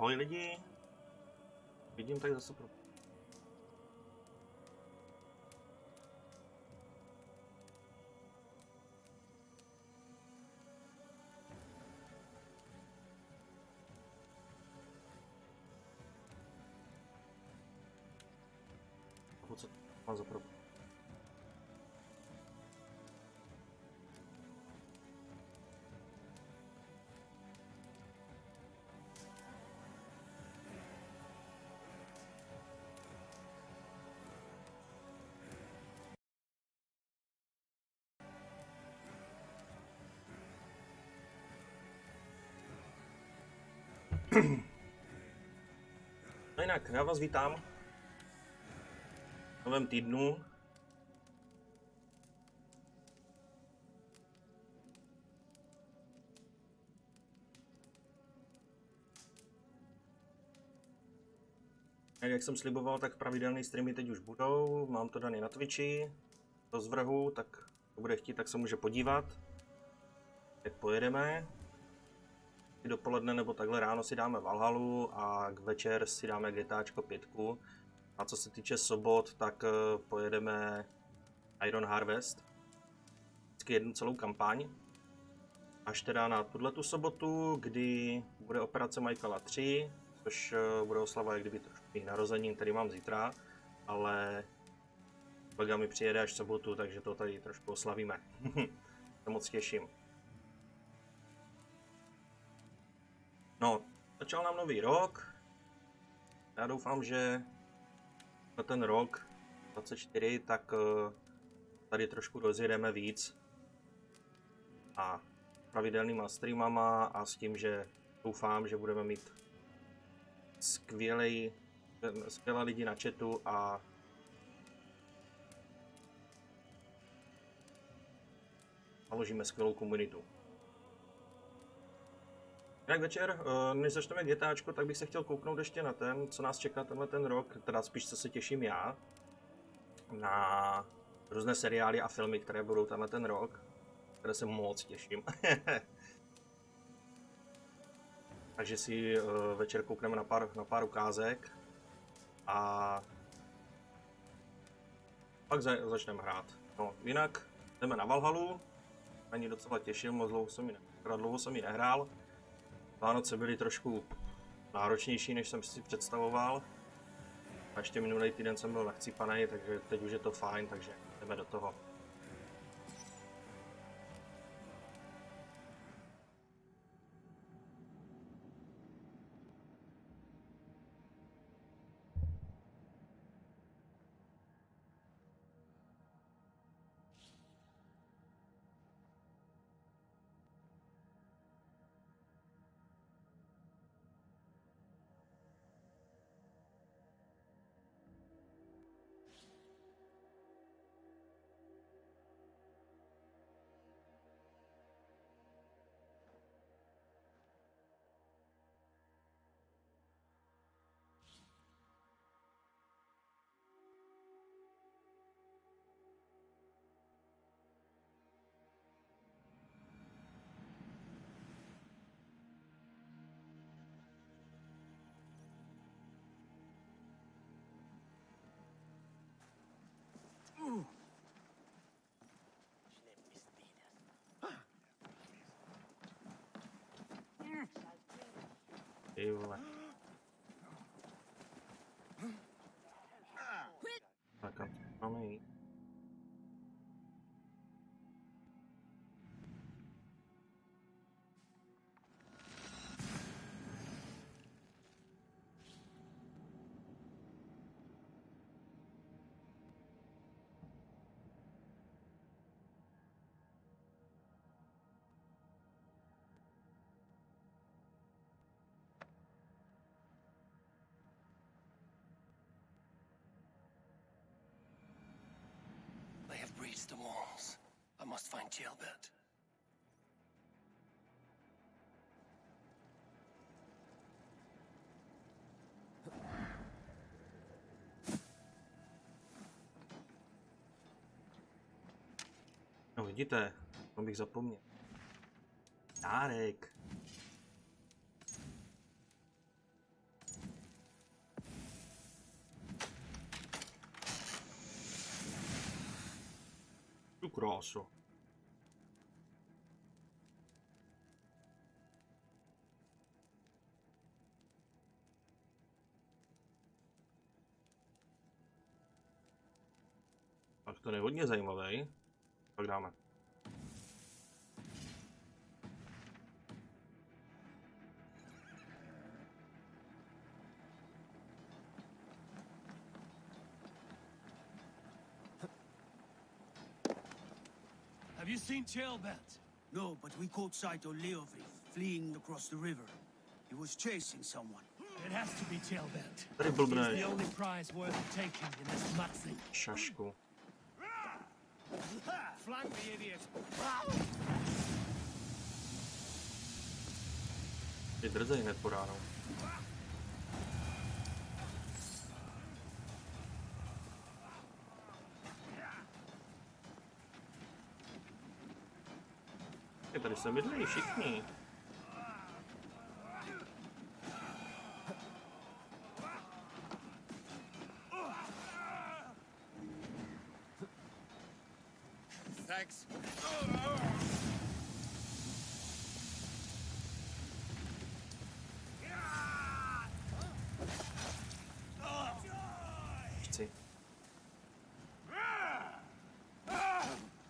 Ahoj lidi, vidím tak zase pro... Co mám za problém? No jinak, já vás vítám v novém týdnu. Jak jsem sliboval, tak pravidelné streamy teď už budou. Mám to daný na Twitchi, do zvrhu, tak kdo bude chtít, tak se může podívat, jak pojedeme. Dopoledne nebo takhle ráno si dáme Valhallu a k večer si dáme GTAčko 5. A co se týče sobot, tak pojedeme Iron Harvest. Vždycky jednu celou kampaň. Až teda na tuhletu sobotu, kdy bude operace Michaela 3, což bude oslava jak kdyby trošku mých narozenin, který mám zítra, ale kolega mi přijede až v sobotu, takže to tady trošku oslavíme. Se moc těším. No, začal nám nový rok. Já doufám, že na ten rok 24 tak tady trošku rozjedeme víc a pravidelnýma streamama a s tím, že doufám, že budeme mít skvělé lidi na chatu a založíme skvělou komunitu. Jak večer, než začneme GTAčko, tak bych se chtěl kouknout ještě na ten, co nás čeká tenhle ten rok, teda spíš co se těším já, na různé seriály a filmy, které budou tenhle ten rok, které se moc těším. Takže si večer koukneme na pár ukázek a pak začneme hrát. No, jinak jdeme na Valhallu, ani docela těším, moc dlouho jsem ji nehrál. Vánoce byly trošku náročnější, než jsem si představoval. A ještě minulý týden jsem byl nachcípaný, takže teď už je to fajn, takže jdeme do toho. Ty vole. Tak a máme jít. They have breached the walls. I must find Gilbert. No vidíte, to bych zapomněl. Dárek. krásu. Tak to je hodně zajímavý. Tak dáme. Have you seen Tailbelt? No, but we caught sight of Leovi fleeing across the river. He was chasing someone. It has to be Tailbelt. Tady He's blbnej. the only prize worth taking in this mud thing. Šašku. Flank me, idiot. Je drzej hned po ránu. Je tady se bydlejí všichni. Thanks. Chci.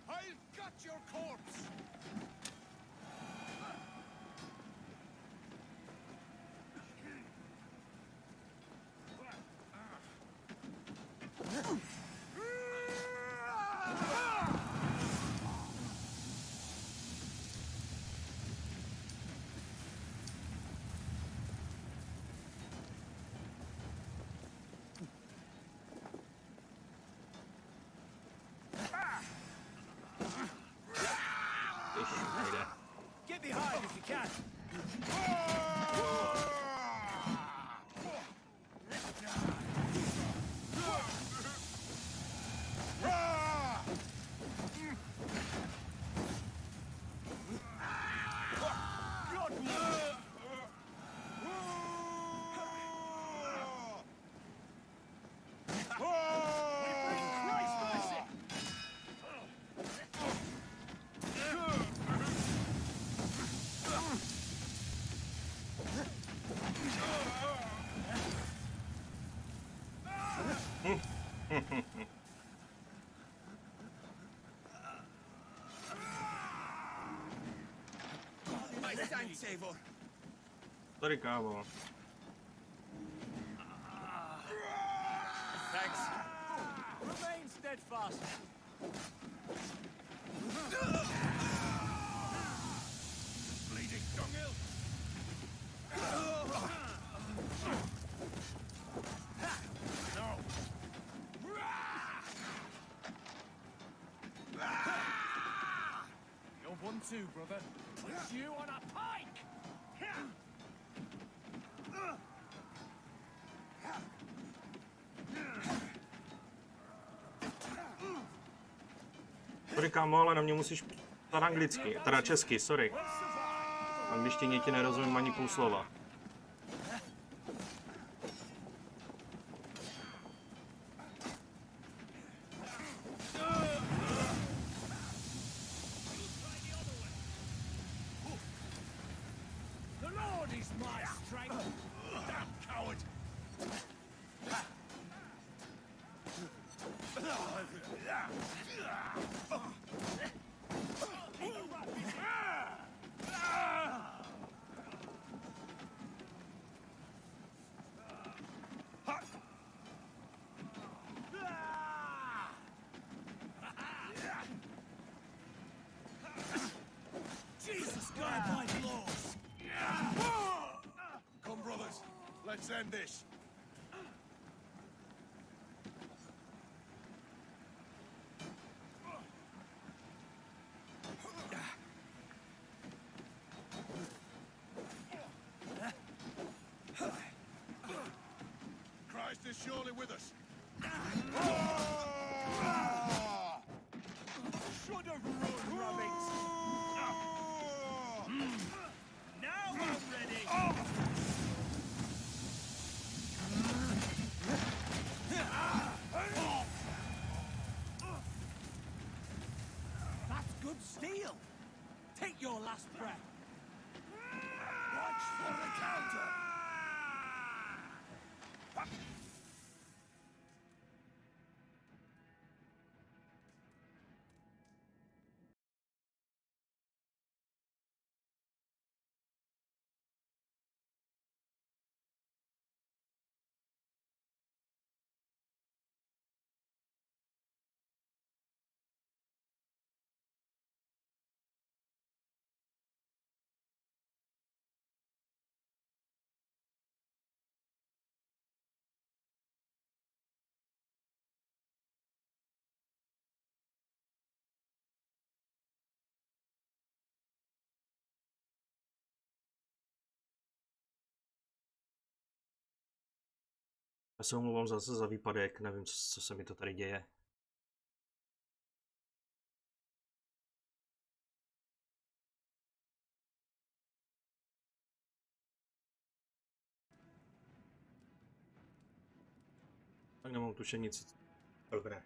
I'll gut your corpse. Ježiš, nejde. Get behind if you can. My thanks, Eivor. Tady kámo. Thanks. Remain steadfast. Bleeding dunghill. No. You're one too, brother. It's you on a pike. Sorry kámo, ale na mě musíš ptát anglicky, teda česky, sorry. V angličtině ti nerozumím ani půl slova. The Lord is my strength. Damn coward. Jesus, guide my claws. Come, brothers. Let's end this. Christ is surely with us. Should have run, rabbits. Now I'm ready. your last breath. Watch for the counter! Já se omlouvám zase za výpadek, nevím, co se mi to tady děje. Tak nemám tušení, co... Dobré.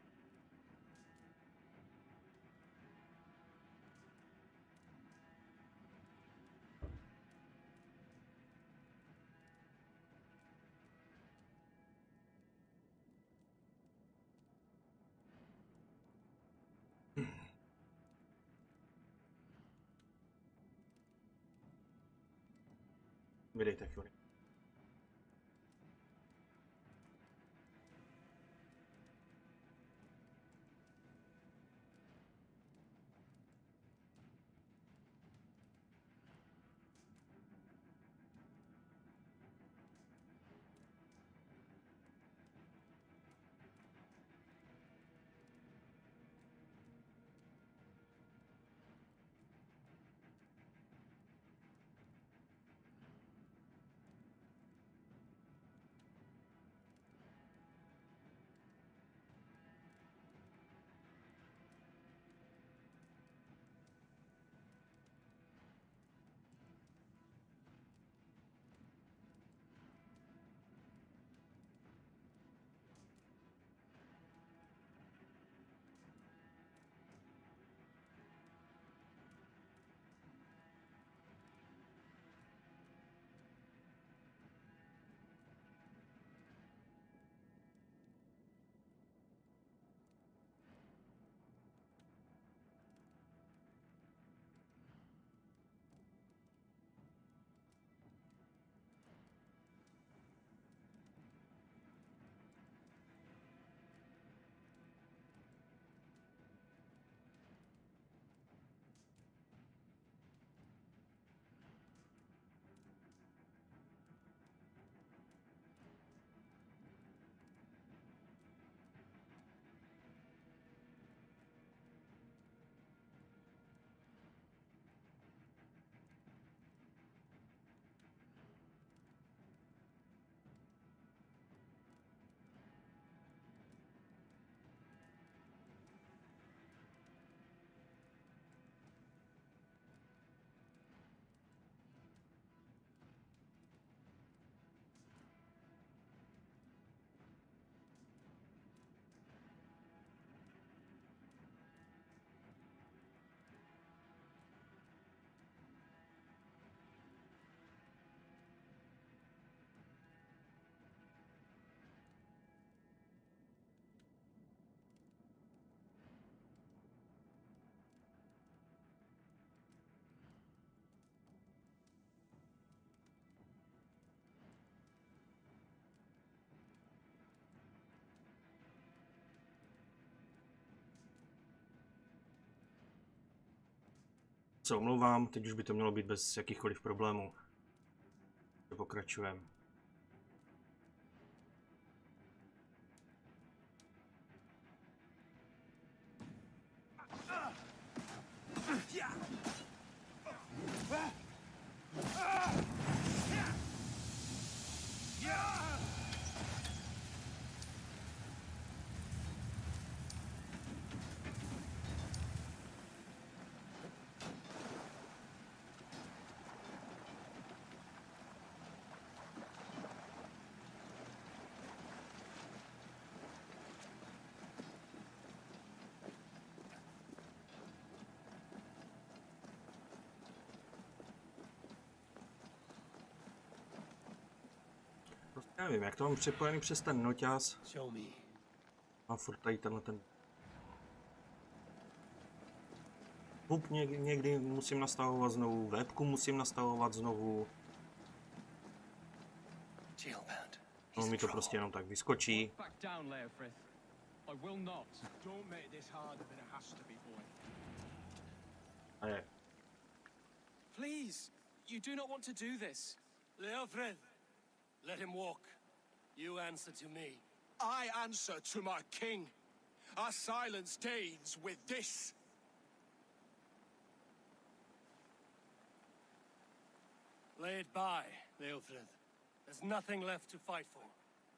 Vydejte chvíli. Se omlouvám, teď už by to mělo být bez jakýchkoliv problémů. Pokračujeme. Nevím, jak to mám připojený přes ten noťaz. Show me. A furt tady tenhle ten... Hub někdy musím nastavovat znovu, webku musím nastavovat znovu. Jailbird. No mi to prostě jenom tak vyskočí. Back down, Leofrith. I will not. Don't make this harder than it has to be, boy. A je. Please, you do not want to do this. Leofrith, let him walk. You answer to me. I answer to my king. I silence Danes with this. Lay it by, Leofrith. There's nothing left to fight for.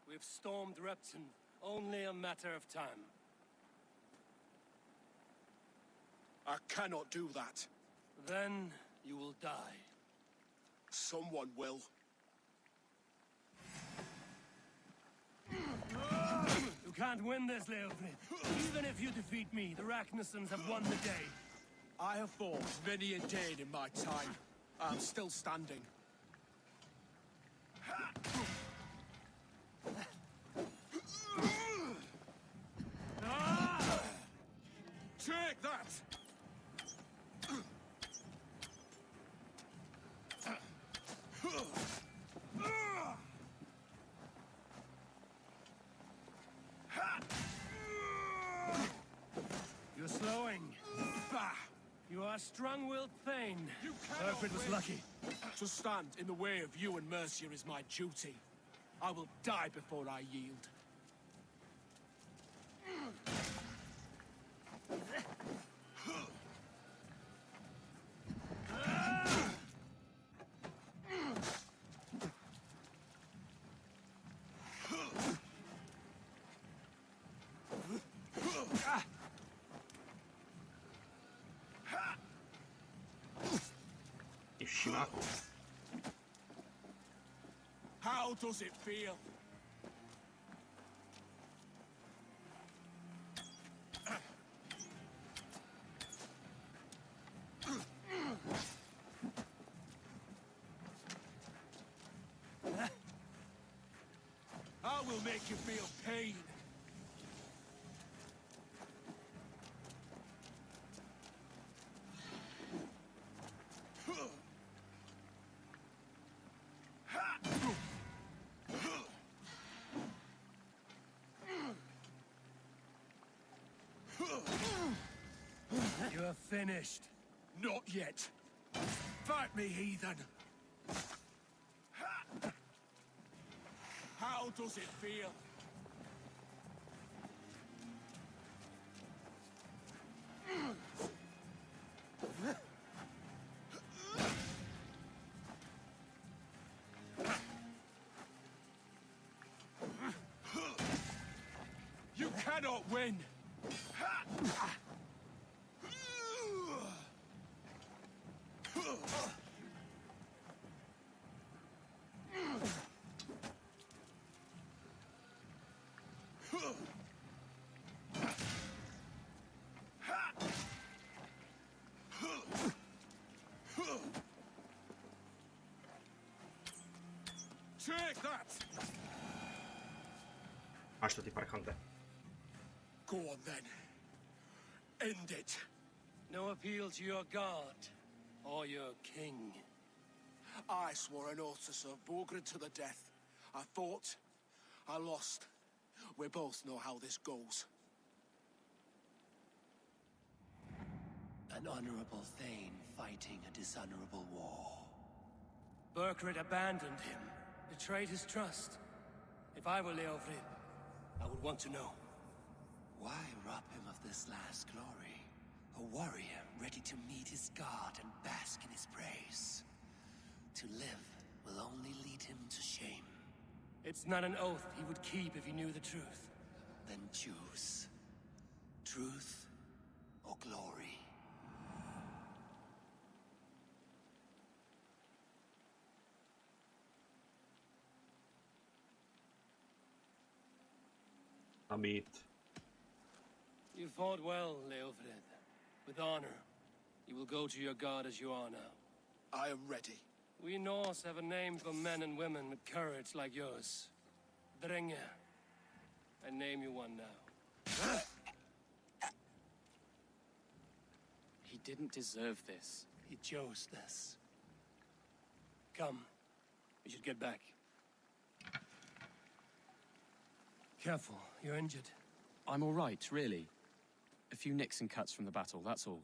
We've stormed Repton, only a matter of time. I cannot do that. Then you will die. Someone will. You can't win this, Leofrith. Even if you defeat me, the Ragnarsons have won the day. I have fought many a Dane in my time. I'm still standing. Take that! You're slowing. Bah! You are strong-willed Thane. You cannot Burford was win. lucky. To stand in the way of you and Mercia is my duty. I will die before I yield. Ty šiváku. How does it feel? I will make you feel pain. You are finished. Not yet. Fight me, heathen. How does it feel? You cannot win. Take that! Máš to, ty parchante. Go on then. End it. No appeal to your god or your king. I swore an oath to serve Borgred to the death. I fought. I lost. We both know how this goes. An honorable Thane fighting a dishonorable war. Burkred abandoned him, betrayed his trust. If I were Leofrid, I would want to know. Why rob him of this last glory? A warrior ready to meet his god and bask in his praise. To live will only lead him to shame. It's not an oath he would keep if he knew the truth. Then choose. Truth or glory. Zabít. You fought well, Leofrid. With honor. You will go to your god as you are now. I am ready. We Norse have a name for men and women with courage like yours. Drenge. I name you one now. He didn't deserve this. He chose this. Come. We should get back. Careful, you're injured. I'm all right, really. A few nicks and cuts from the battle, that's all.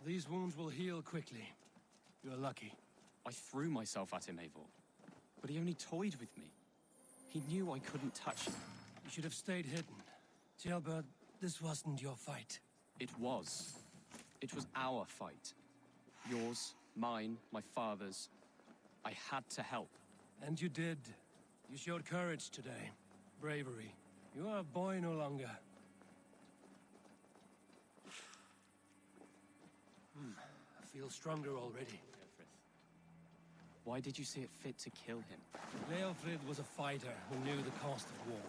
These wounds will heal quickly. You're lucky. I threw myself at him, Eivor. But he only toyed with me. He knew I couldn't touch him. You should have stayed hidden. Jailbird, this wasn't your fight. It was. It was our fight. Yours, mine, my father's. I had to help. And you did. You showed courage today. Bravery. You are a boy no longer. I feel stronger already. Why did you see it fit to kill him? Leofrid was a fighter who knew the cost of war.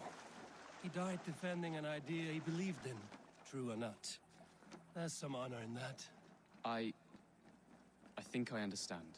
He died defending an idea he believed in, true or not. There's some honor in that. I think I understand.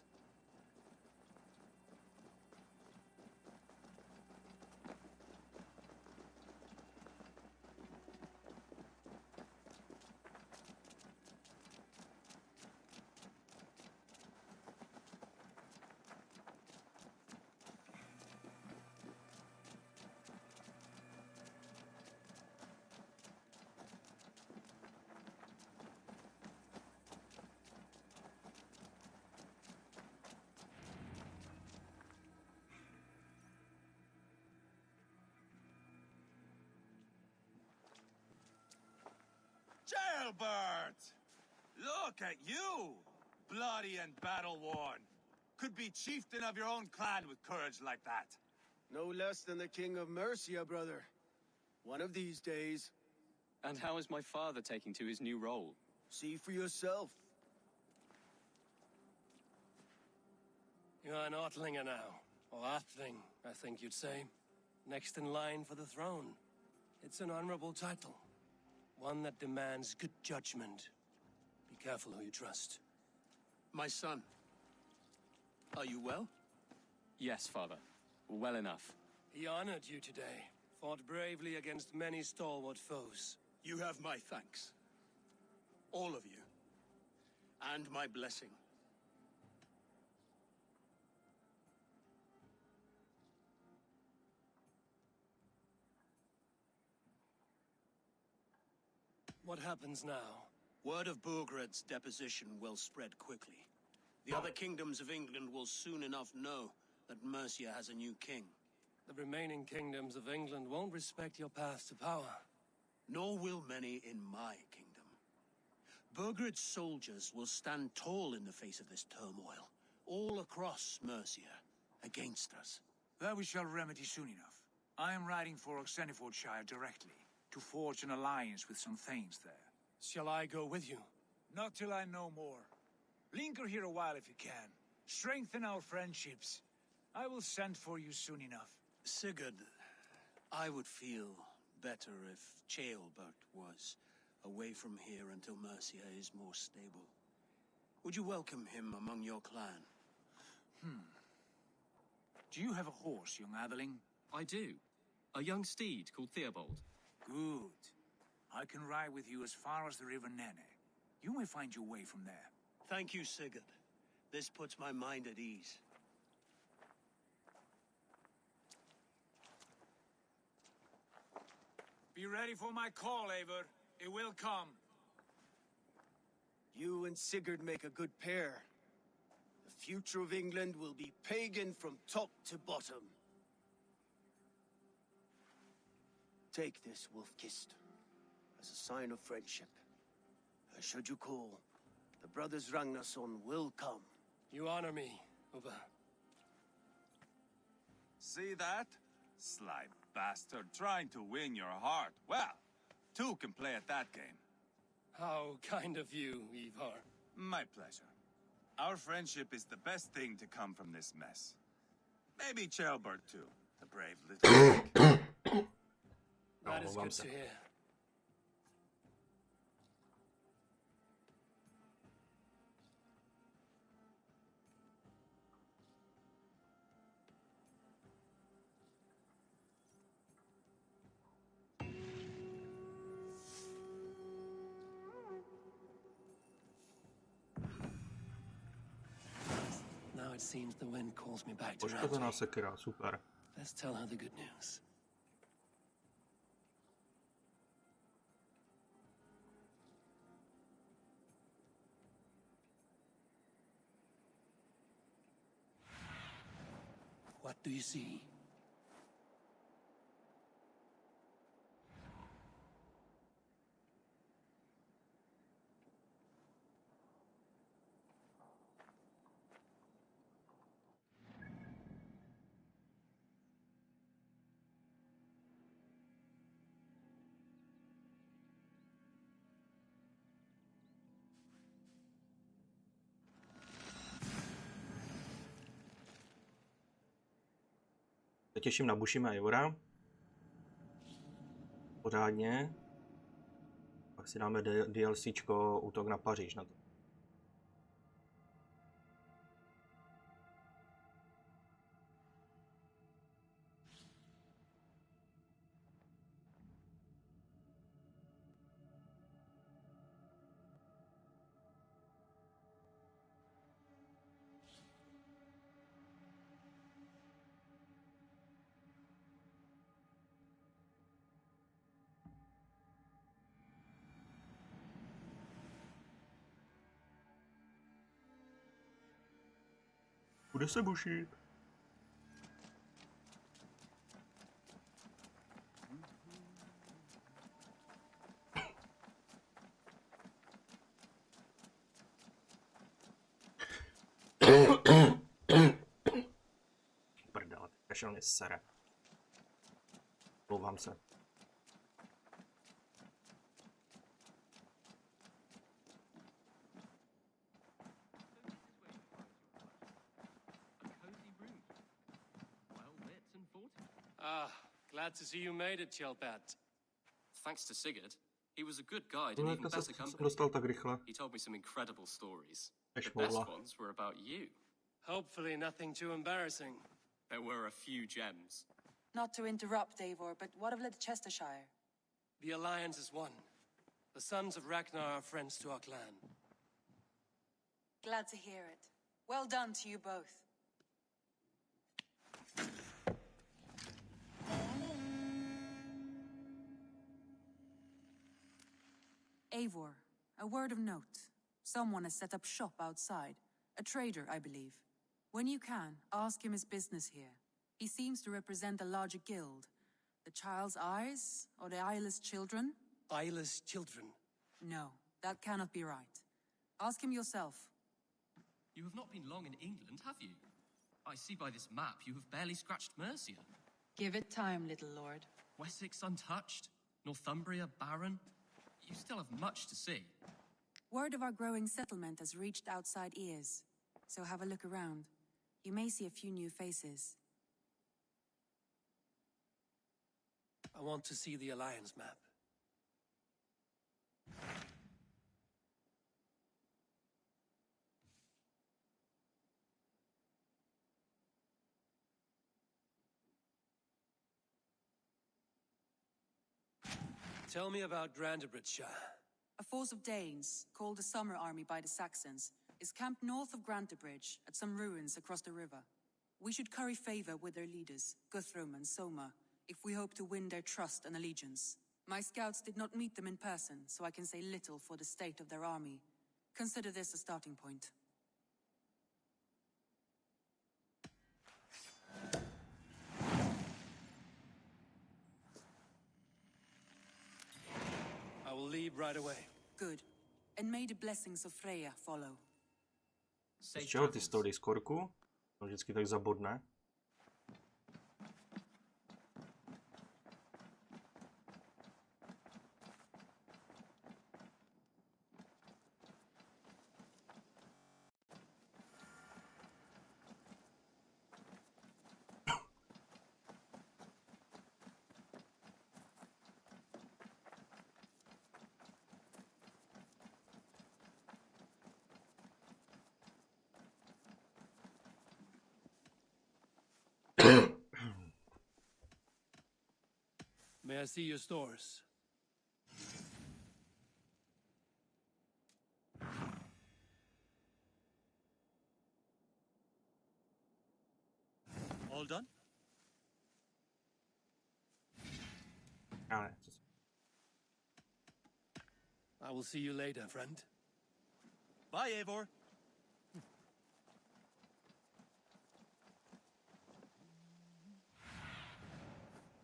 Jailbird! Look at you! Bloody and battle-worn. Could be chieftain of your own clan with courage like that. No less than the king of Mercia, brother. One of these days. And how is my father taking to his new role? See for yourself. You're an Ortlinger now. Or Athling, I think you'd say. Next in line for the throne. It's an honorable title. One that demands good judgment. Be careful who you trust. My son. Are you well? Yes, father. Well enough. He honored you today. Fought bravely against many stalwart foes. You have my thanks. All of you. And my blessing. What happens now? Word of Burgred's deposition will spread quickly. The other kingdoms of England will soon enough know that Mercia has a new king. The remaining kingdoms of England won't respect your path to power. Nor will many in my kingdom. Burgred's soldiers will stand tall in the face of this turmoil, all across Mercia, against us. That we shall remedy soon enough. I am riding for Oxenfordshire directly, to forge an alliance with some thanes there. Shall I go with you? Not till I know more. Linger here a while if you can. Strengthen our friendships. I will send for you soon enough. Sigurd, I would feel better if Ceolbert was away from here until Mercia is more stable. Would you welcome him among your clan? Do you have a horse, young Atheling? I do. A young steed called Theobald. Good. I can ride with you as far as the River Nene. You may find your way from there. Thank you, Sigurd. This puts my mind at ease. Be ready for my call, Eivor. It will come. You and Sigurd make a good pair. The future of England will be pagan from top to bottom. Take this, Wolf-Kissed, as a sign of friendship. And should you call, the brothers Ragnarsson will come. You honor me, Uva. See that? Sly bastard trying to win your heart. Well, two can play at that game. How kind of you, Ivar. My pleasure. Our friendship is the best thing to come from this mess. Maybe Ceolbert too, the brave little pig. That is omlouvám good se. to hear. it seems the wind calls me back to Poškozená Rantry. sekera, super. Let's tell her the good news. What do you see? Se těším na Bushima Eivora. Pořádně. Pak si dáme DLCčko Útok na Paříž na to. Bude se bušit. Prdele, kašel mě sere. Mluvám se. Ah, glad to see you made it, Chelpat. Thanks to Sigurd. He was a good guide and No, even to better jsem company. dostal tak rychle. He told me some incredible stories. Než The best volá. ones were about you. Hopefully nothing too embarrassing. There were a few gems. Not to interrupt, Eivor, but what of Leicestershire? The alliance is one. The sons of Ragnar are friends to our clan. Glad to hear it. Well done to you both. Eivor, a word of note. Someone has set up shop outside. A trader, I believe. When you can, ask him his business here. He seems to represent a larger guild. The Child's Eyes, or the Eyeless Children? Eyeless children. No, that cannot be right. Ask him yourself. You have not been long in England, have you? I see by this map you have barely scratched Mercia. Give it time, little lord. Wessex untouched, Northumbria barren. You still have much to see. Word of our growing settlement has reached outside ears. So have a look around. You may see a few new faces. I want to see the alliance map. Tell me about Grantebridgeshire. A force of Danes, called the Summer Army by the Saxons, is camped north of Grantebridge at some ruins across the river. We should curry favor with their leaders, Guthrum and Soma, if we hope to win their trust and allegiance. My scouts did not meet them in person, so I can say little for the state of their army. Consider this a starting point. I will leave right away. Good. And may the blessings of Freya follow. Z čeho ty z toho Discordu? To vždycky tak zabodne. May I see your stores? Well done. Ale, I will see you later, friend. Bye, Eivor.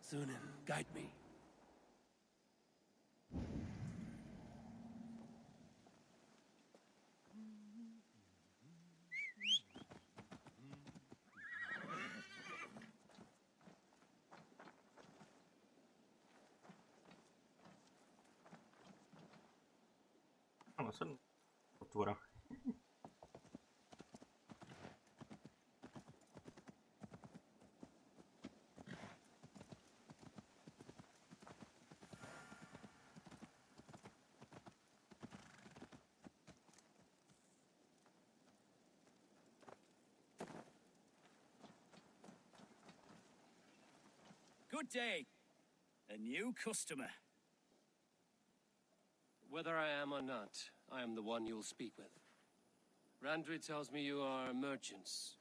Sunan, guide me. ano, jsem otvora. Good day. A new customer. Whether I am or not, I am the one you'll speak with. Randri tells me you are merchants.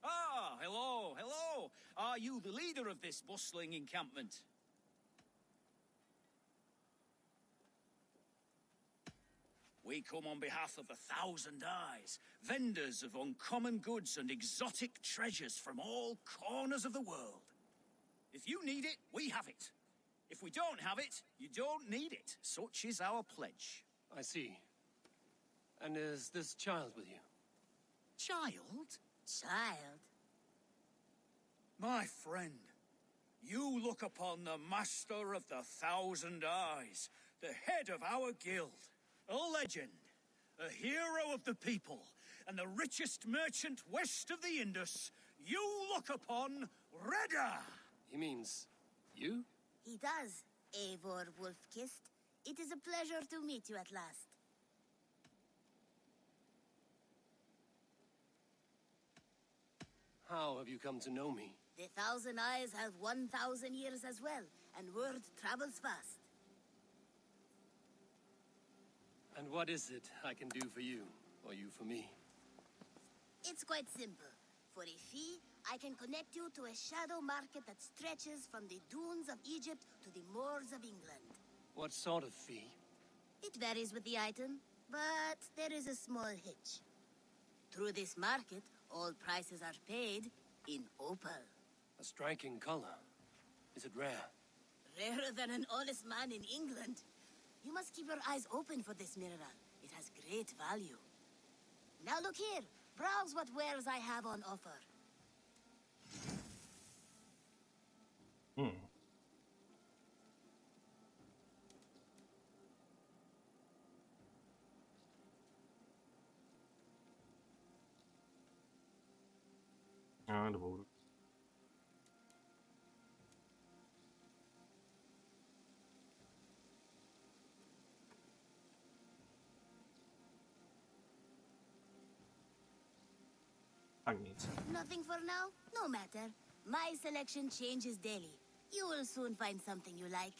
Ah, hello, hello. Are you the leader of this bustling encampment? We come on behalf of the Thousand Eyes, vendors of uncommon goods and exotic treasures from all corners of the world. If you need it, we have it. If we don't have it, you don't need it. Such is our pledge. I see. And is this child with you? Child? Child? My friend, you look upon the master of the Thousand Eyes, the head of our guild, a legend, a hero of the people, and the richest merchant west of the Indus. You look upon Reda! He means you? He does, Eivor Wolf-Kissed. It is a pleasure to meet you at last. How have you come to know me? The Thousand Eyes have 1,000 years as well, and word travels fast. And what is it I can do for you, or you for me? It's quite simple. For a fee, I can connect you to a shadow market that stretches from the dunes of Egypt to the moors of England. What sort of fee? It varies with the item, but there is a small hitch. Through this market, all prices are paid in opal. A striking color. Is it rare? Rarer than an honest man in England. You must keep your eyes open for this mineral. It has great value. Now look here. Browse what wares I have on offer. Dvou. Tak nic. Nothing for now? No matter. My selection changes daily. You will soon find something you like.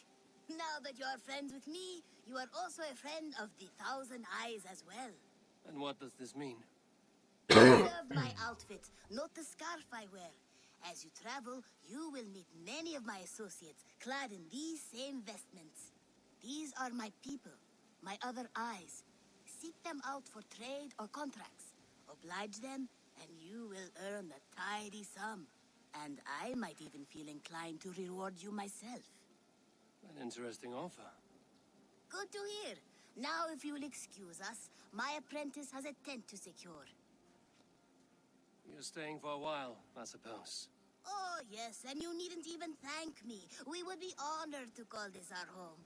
Now that you are friends with me, you are also a friend of the Thousand Eyes as well. And what does this mean? Observe my outfit, note the scarf I wear. As you travel, you will meet many of my associates, clad in these same vestments. These are my people, my other eyes. Seek them out for trade or contracts. Oblige them, and you will earn a tidy sum. And I might even feel inclined to reward you myself. An interesting offer. Good to hear. Now, if you will excuse us, my apprentice has a tent to secure. You're staying for a while, I suppose. Oh, yes, and you needn't even thank me. We would be honored to call this our home.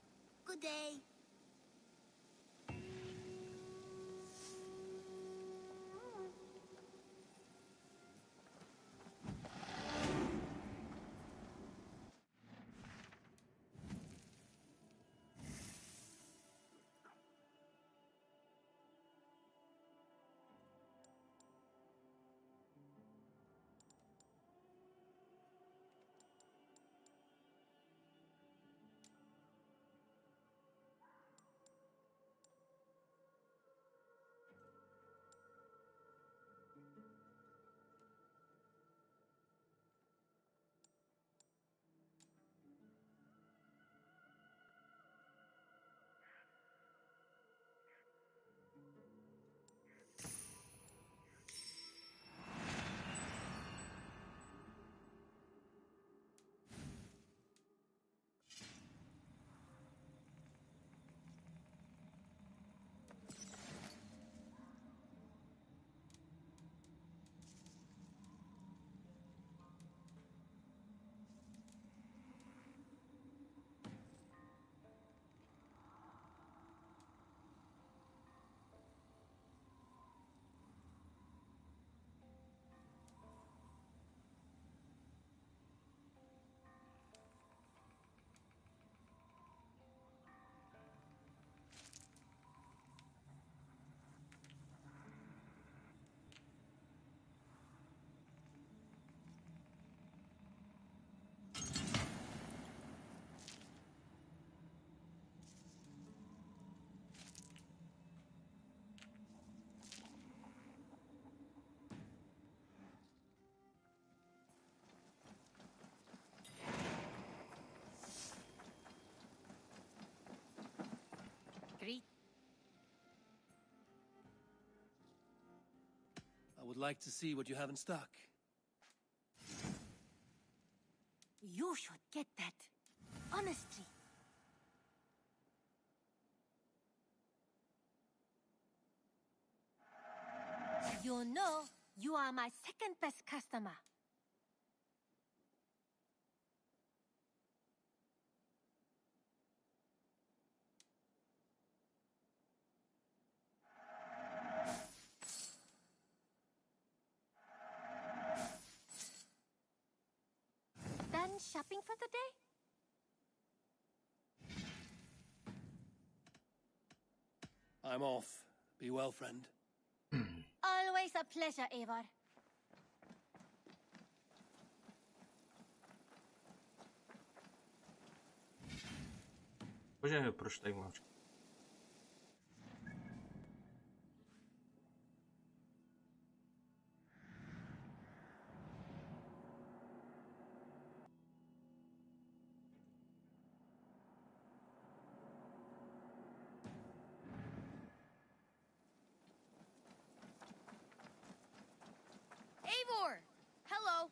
Good day. like to see what you have in stock. You should get that. Honestly. You know, you are my second best customer. Done shopping for the day? I'm off. Be well, friend. Always a pleasure, Eivor. Bože, proč tady mám? Eivor! Hello!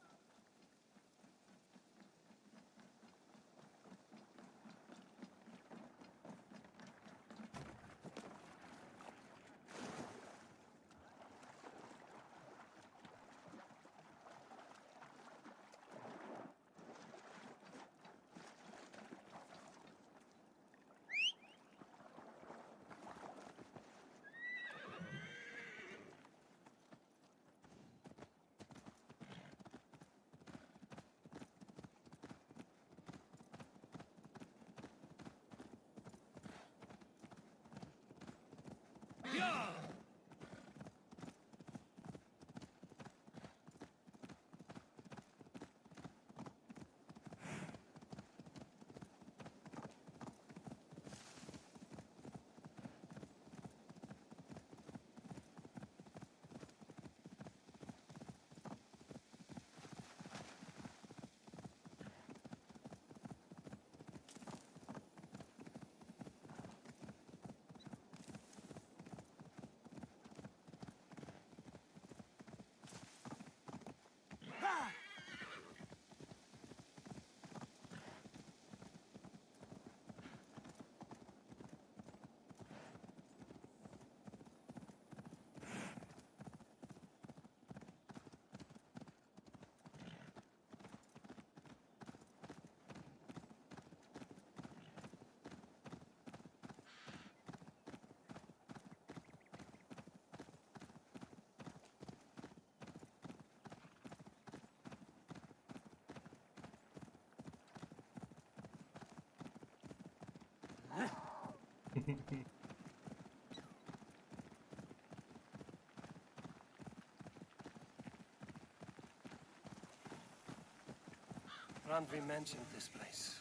Randvi mentioned this place.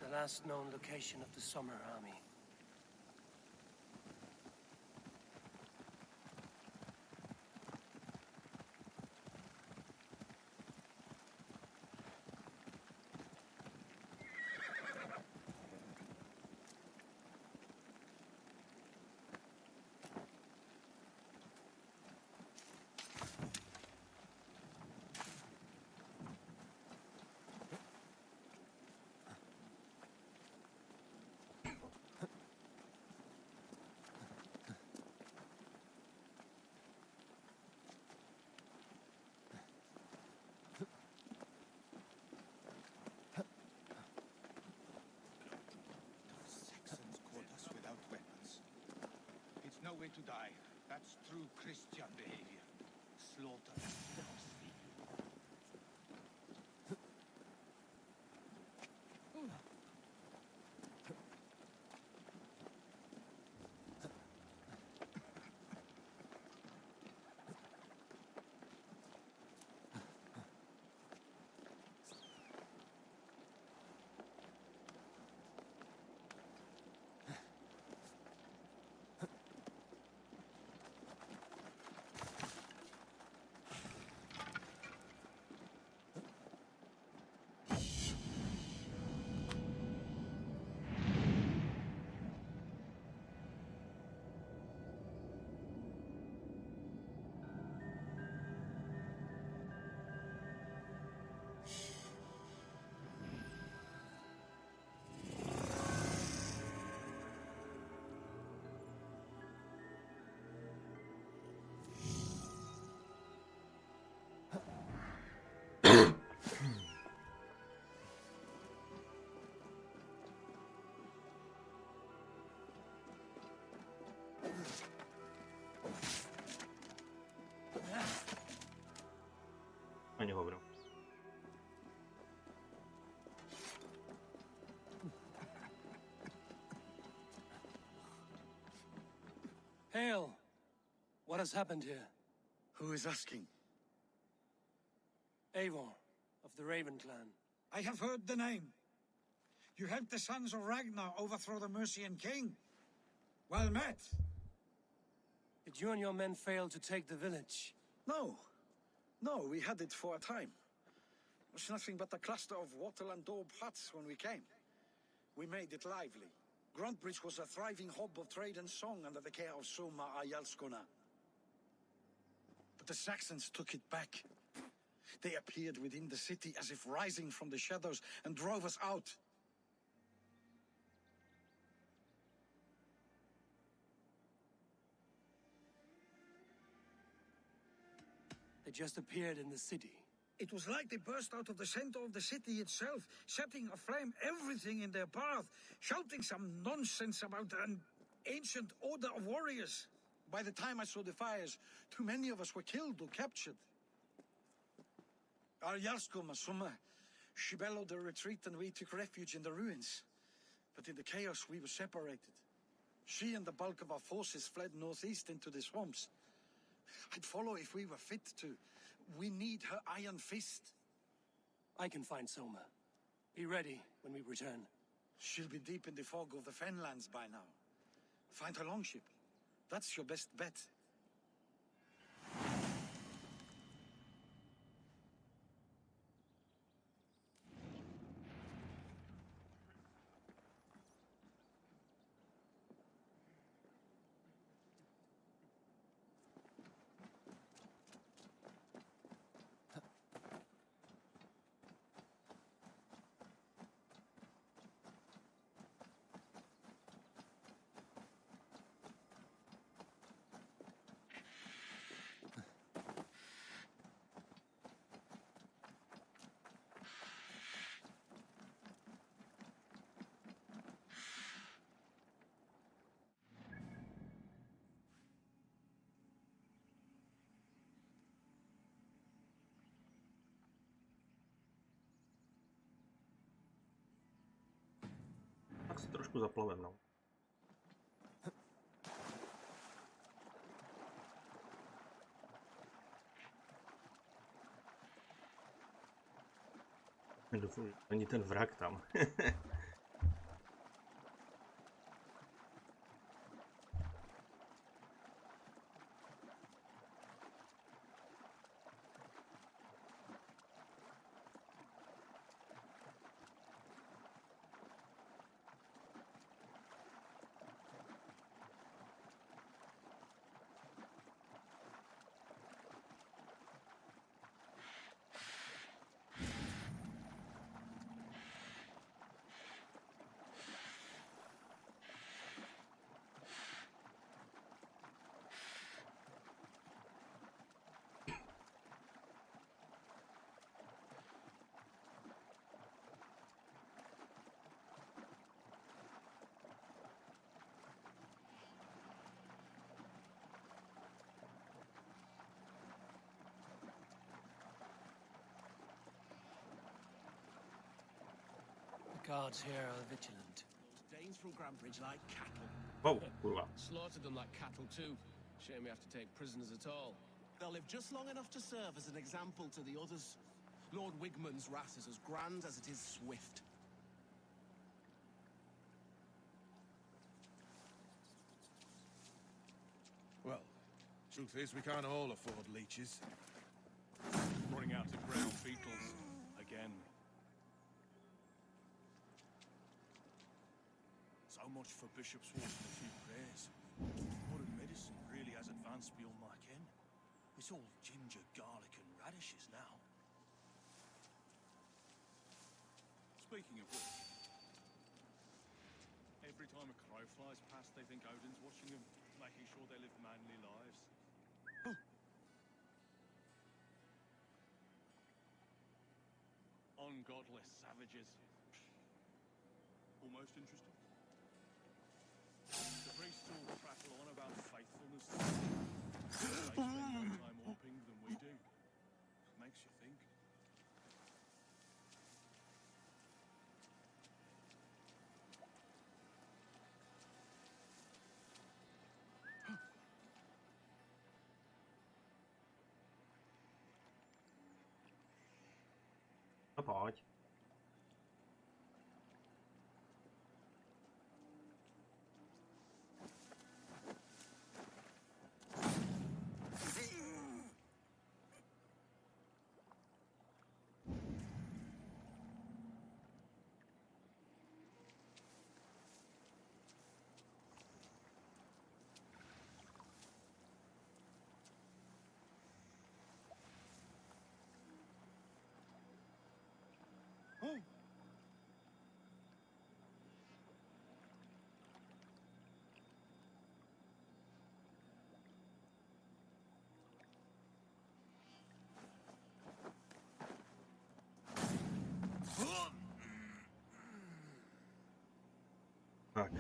The last known location of the Summer Army. Saxons caught us without weapons. It's no way to die. That's true Christian behavior. Slaughter instead of sleep. Hail! What has happened here? Who is asking? Eivor, of the Raven clan. I have heard the name. You helped the sons of Ragnar overthrow the Mercian king. Well met. Did you and your men fail to take the village? No. No, we had it for a time. It was nothing but a cluster of wattle and daub huts when we came. We made it lively. Gruntbridge was a thriving hub of trade and song under the care of Soma Ayalskona. But the Saxons took it back. They appeared within the city as if rising from the shadows and drove us out. They just appeared in the city. It was like they burst out of the center of the city itself, setting aflame everything in their path, shouting some nonsense about an ancient order of warriors. By the time I saw the fires, too many of us were killed or captured. Our Yarsko Masuma, she bellowed a retreat and we took refuge in the ruins. But in the chaos we were separated. She and the bulk of our forces fled northeast into the swamps. I'd follow if we were fit to. We need her iron fist. I can find Soma. Be ready when we return. She'll be deep in the fog of the Fenlands by now. Find her longship. That's your best bet. Tak si trošku zaplavem, no. Ani ten vrak tam. Guards here are vigilant. Danes from Grantbridge like cattle. Oh, kurva. Slaughtered them like cattle too. Shame we have to take prisoners at all. They'll live just long enough to serve as an example to the others. Lord Wigmund's wrath is as grand as it is swift. Well, truth is, we can't all afford leeches. Running out of ground beetles again. So much for Bishop's Wars and a few prayers. Modern medicine really has advanced beyond my ken. It's all ginger, garlic, and radishes now. Speaking of which, every time a crow flies past, they think Odin's watching them, making sure they live manly lives. Ungodless savages. Almost interesting. The priests all prattle on about faithfulness. They spend more time warping than we do. Makes you think. No pojď. Tak.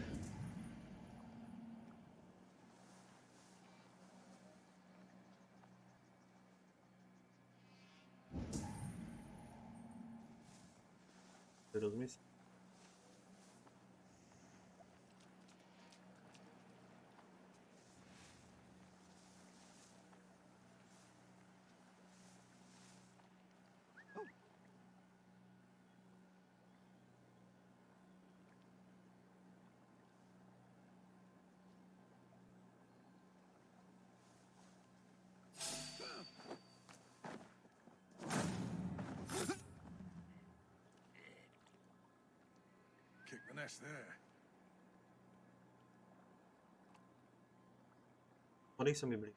To rozmyslím. Kick the nest there. Podej se mi blíž.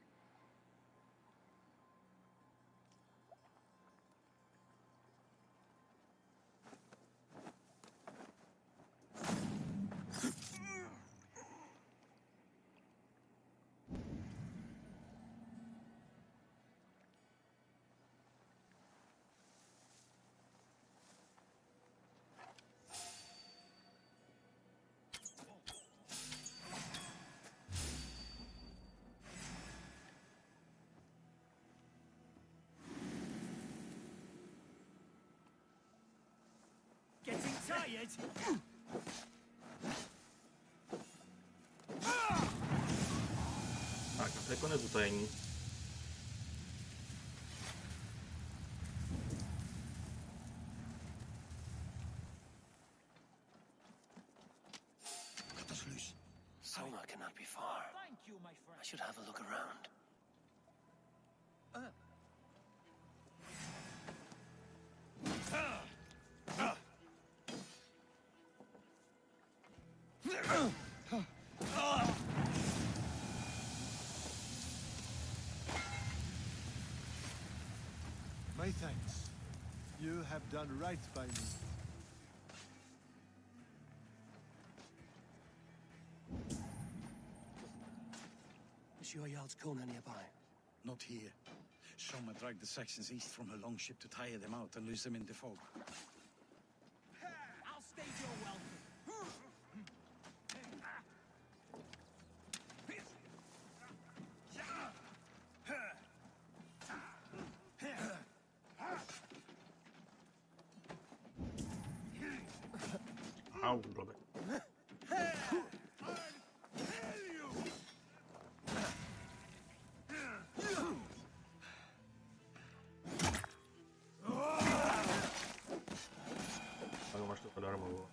Getting tired? Tak, a to je konec utajení. Soma cannot be far. Thank you, my friend. I should have a look around. My thanks. You have done right by me. Is your Jarl's corner nearby? Not here. Soma dragged the Saxons east from her longship to tire them out and lose them in the fog. I'll stage your welcome. Au, blbě. Tak máš to zadarmo, vole.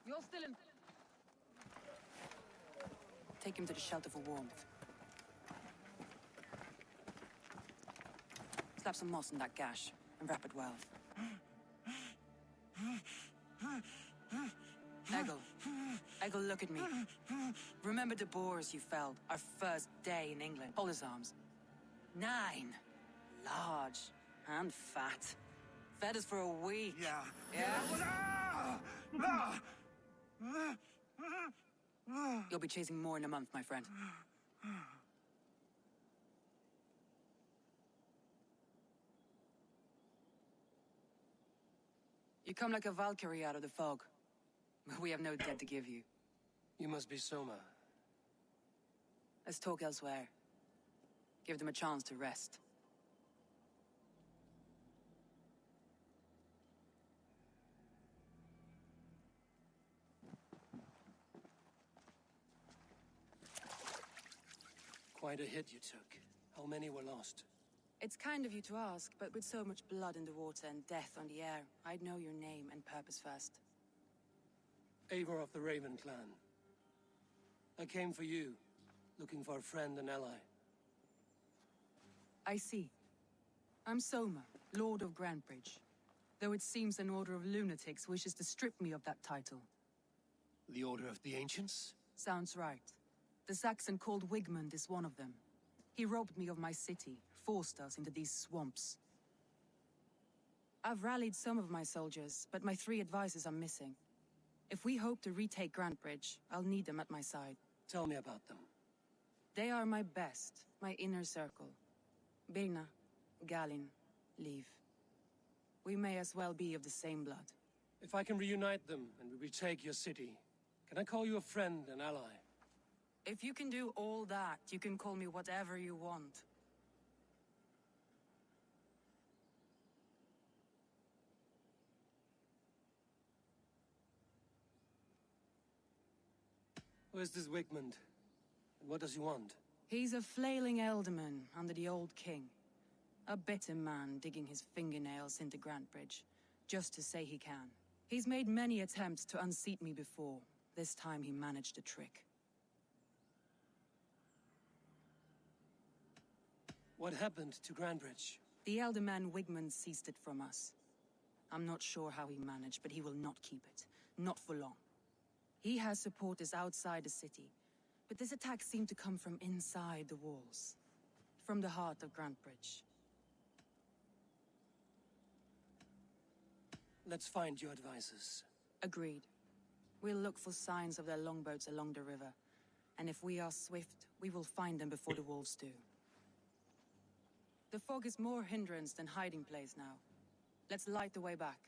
You're still in... Take him to the shelter for warmth. Slap some moss in that gash and wrap it well. Eggle, Eggle, look at me. Remember the bores you felled our first day in England? Hold his arms. 9. Large and fat. Fed us for a week. Yeah. Yeah? You'll be chasing more in a month, my friend. You come like a Valkyrie out of the fog. We have no debt to give you. You must be Soma. Let's talk elsewhere. Give them a chance to rest. Quite a hit you took. How many were lost? It's kind of you to ask, but with so much blood in the water and death on the air, I'd know your name and purpose first. Eivor of the Raven clan. I came for you, looking for a friend and ally. I see. I'm Soma, Lord of Grantebridge. Though it seems an order of lunatics wishes to strip me of that title. The Order of the Ancients? Sounds right. The Saxon called Wigmund is one of them. He robbed me of my city, forced us into these swamps. I've rallied some of my soldiers, but my 3 advisors are missing. If we hope to retake Grantebridge, I'll need them at my side. Tell me about them. They are my best, my inner circle. Birna, Galin, Liv. We may as well be of the same blood. If I can reunite them and we retake your city, can I call you a friend and ally? If you can do all that, you can call me whatever you want. Who is this Wigmund? And what does he want? He's a flailing elderman under the old king. A bitter man digging his fingernails into Grantebridge, just to say he can. He's made many attempts to unseat me before. This time he managed a trick. What happened to Grantebridge? The elderman Wigmund seized it from us. I'm not sure how he managed, but he will not keep it. Not for long. He has supporters outside the city, but this attack seemed to come from inside the walls. From the heart of Grantebridge. Let's find your advisors. Agreed. We'll look for signs of their longboats along the river. And if we are swift, we will find them before the wolves do. The fog is more hindrance than hiding place now. Let's light the way back.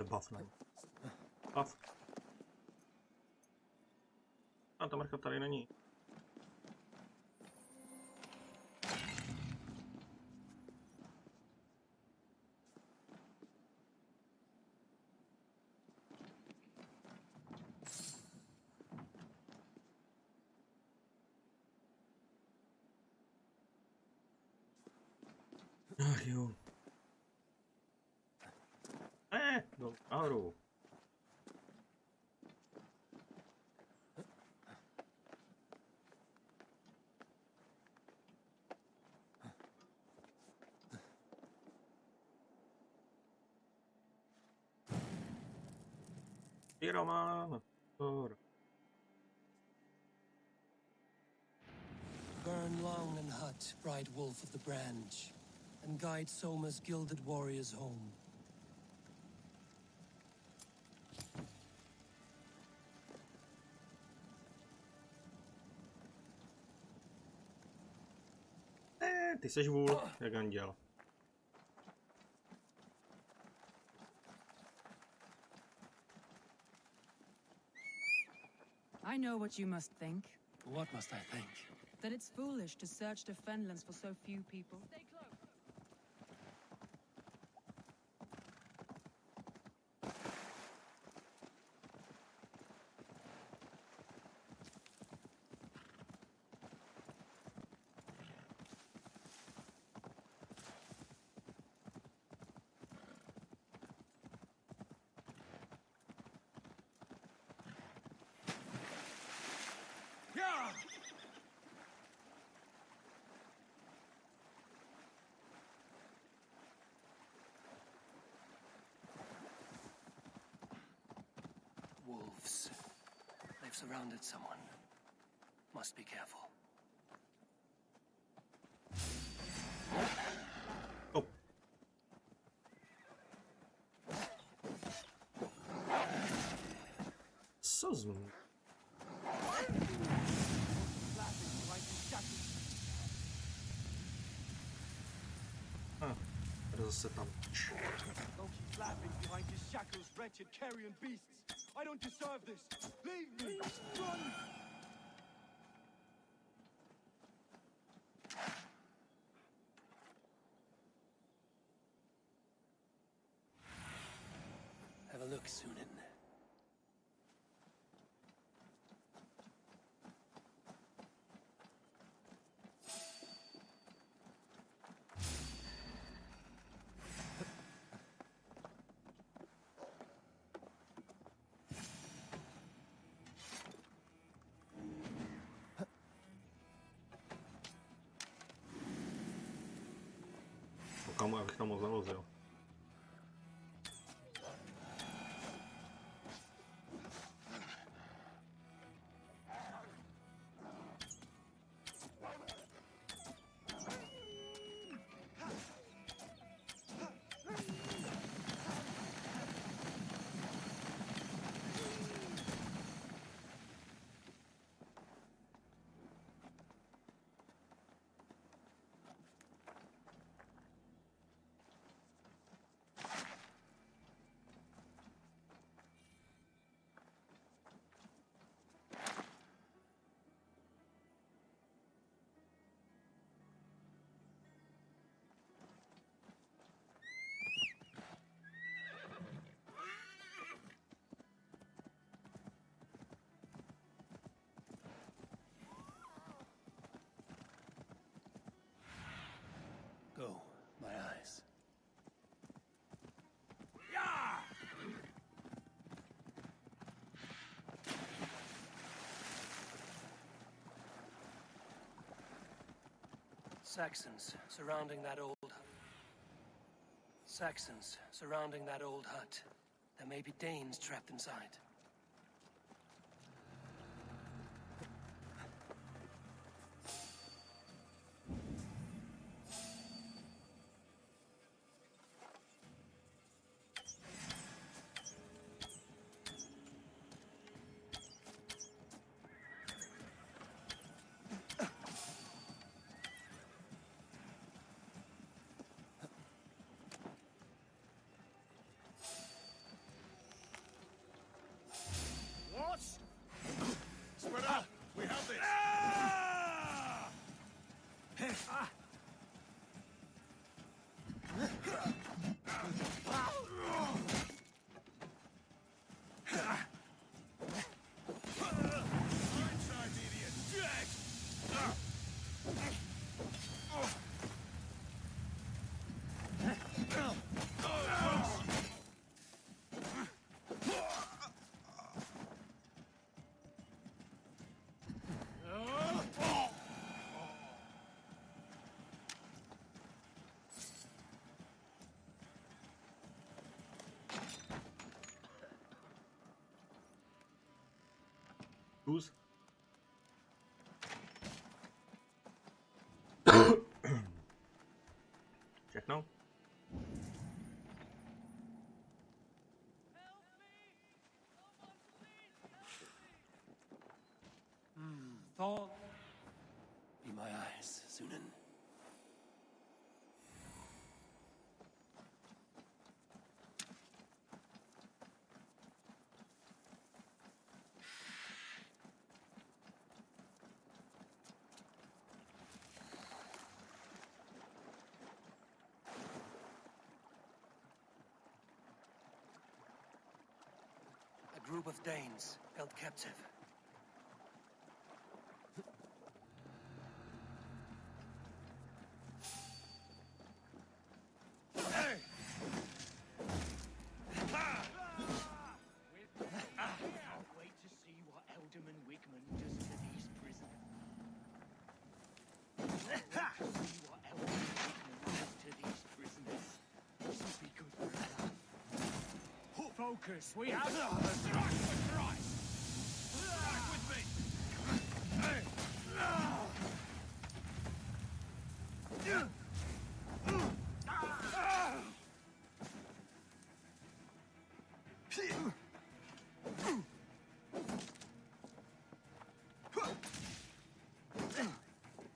Buff. Buff. A ta mrcha tady není. Ach jo. No, nahoru. Pyroman. Burn Long and Hut, bright wolf of the branch, and guide Soma's gilded warriors home. Ty seš vůl, jak anděl. I know what you must think. What must I think? That it's foolish to search the Fenlands for so few people. Stay close. Wolves. They've surrounded someone. Must be careful. Oh. Co z nim? Zase tam. Don't keep laughing behind his shackles, wretched carrion beasts. I don't deserve this. Leave me. Run. Have a look, Sunan. Abych tam moc zalozil. Go, my eyes. Saxons surrounding that old hut. There may be Danes trapped inside. What? Spread out. We have this. Inside, idiot. Who's? Všechno? Thor. Be my eyes, Sunan. group of Danes held captive. Wait to see what Alderman Wigman does to these prisoners. See what Alderman Wigman does to these prisoners. This will be good for a laugh. Focus, we have strike for Christ! Strike with me!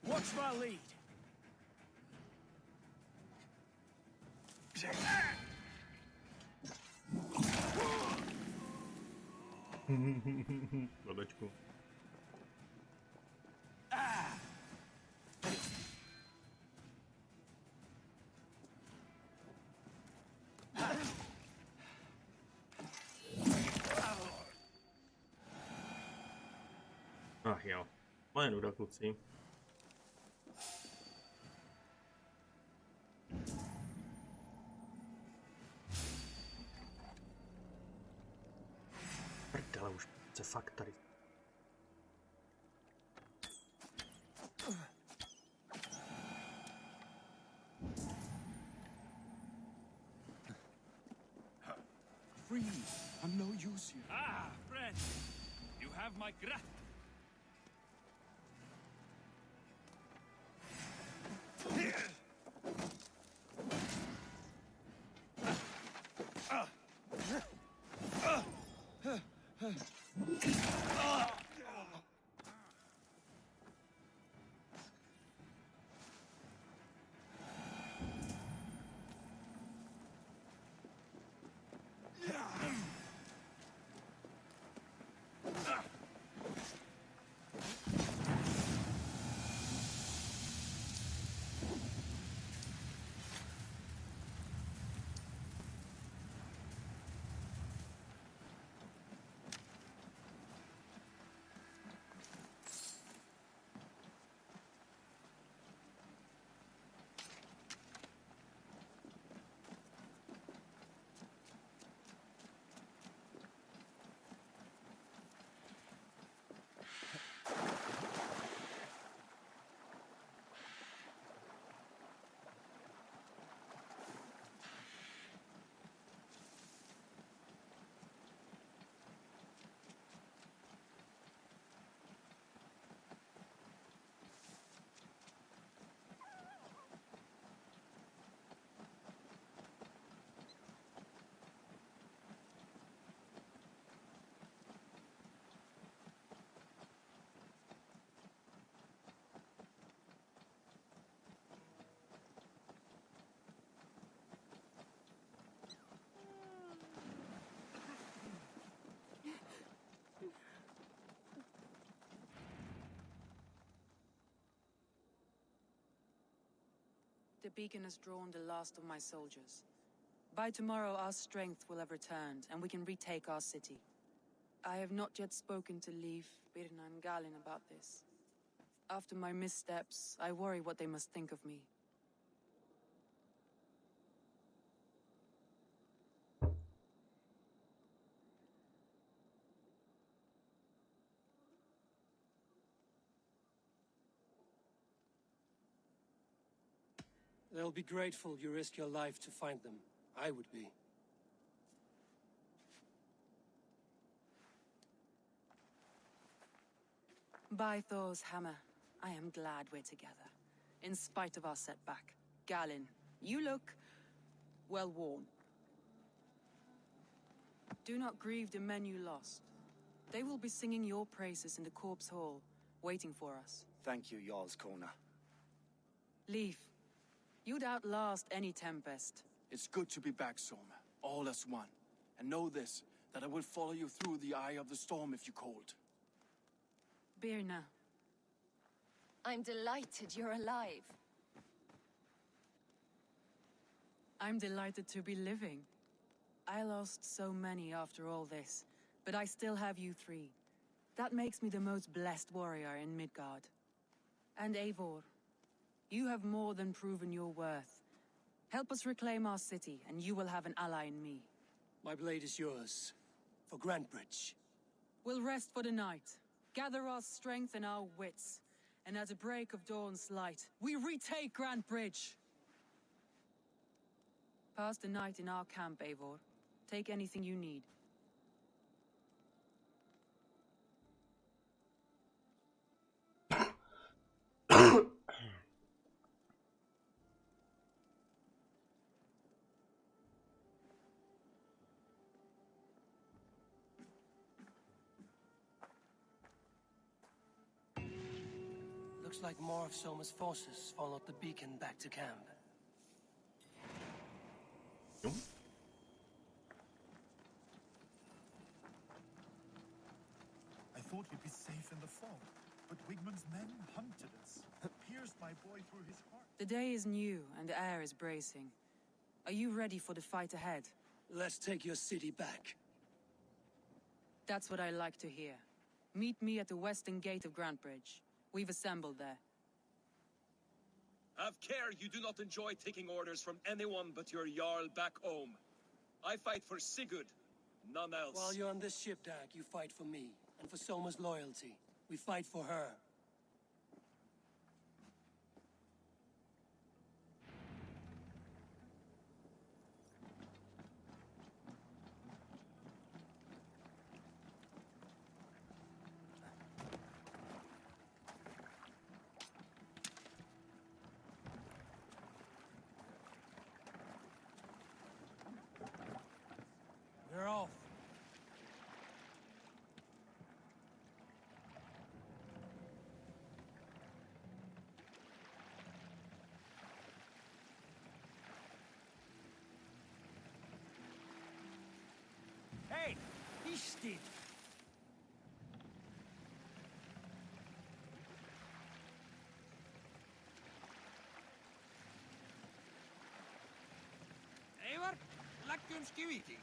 Watch my lead. Babečku. Ach jo, moje nuda, kluci. Prdele, už se fakt tady. Free, I'm no use here. Ah, friend, you have my grat. The beacon has drawn the last of my soldiers. By tomorrow, our strength will have returned, and we can retake our city. I have not yet spoken to Leif, Birna, and Galin about this. After my missteps, I worry what they must think of me. They'll be grateful you risked your life to find them. I would be. By Thor's hammer, I am glad we're together. In spite of our setback. Galin, you look well worn. Do not grieve the men you lost. They will be singing your praises in the corpse hall, waiting for us. Thank you, Jarl's Corner. Leif, you'd outlast any tempest. It's good to be back, Soma. All as one. And know this, that I will follow you through the eye of the storm if you called. Birna. I'm delighted you're alive. I'm delighted to be living. I lost so many after all this. But I still have you three. That makes me the most blessed warrior in Midgard. And Eivor, you have more than proven your worth. Help us reclaim our city, and you will have an ally in me. My blade is yours. For Grantbridge. We'll rest for the night, gather our strength and our wits, and at the break of dawn's light, we retake Grantbridge! Pass the night in our camp, Eivor. Take anything you need. Looks like more of Soma's forces followed the beacon back to camp. I thought we'd be safe in the fog, but Wigmund's men hunted us, pierced my boy through his heart. The day is new, and the air is bracing. Are you ready for the fight ahead? Let's take your city back. That's what I like to hear. Meet me at the western gate of Grantbridge. We've assembled there. Have care you do not enjoy taking orders from anyone but your Jarl back home. I fight for Sigurd, none else. While you're on this ship, Dag, you fight for me, and for Soma's loyalty. We fight for her. We're off. Hey, be still. Eivor, leggjum skývíking.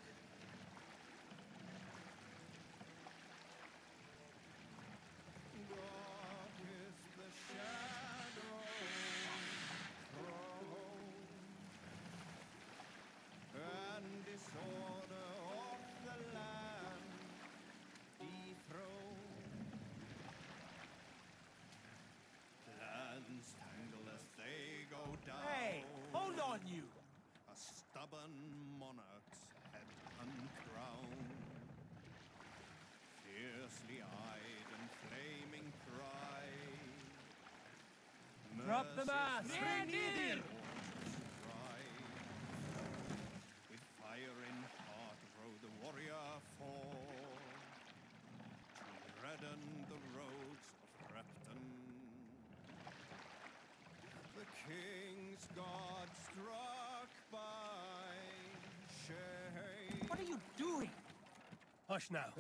Hey, hold on, you. A stubborn monarch's head uncrowned, fiercely eyed and flaming pride. Drop the mask. Merciless Near. with fire in heart rode the warrior forth to redden the roads of Repton. The king's god struck by shame. What are you doing? Hush now.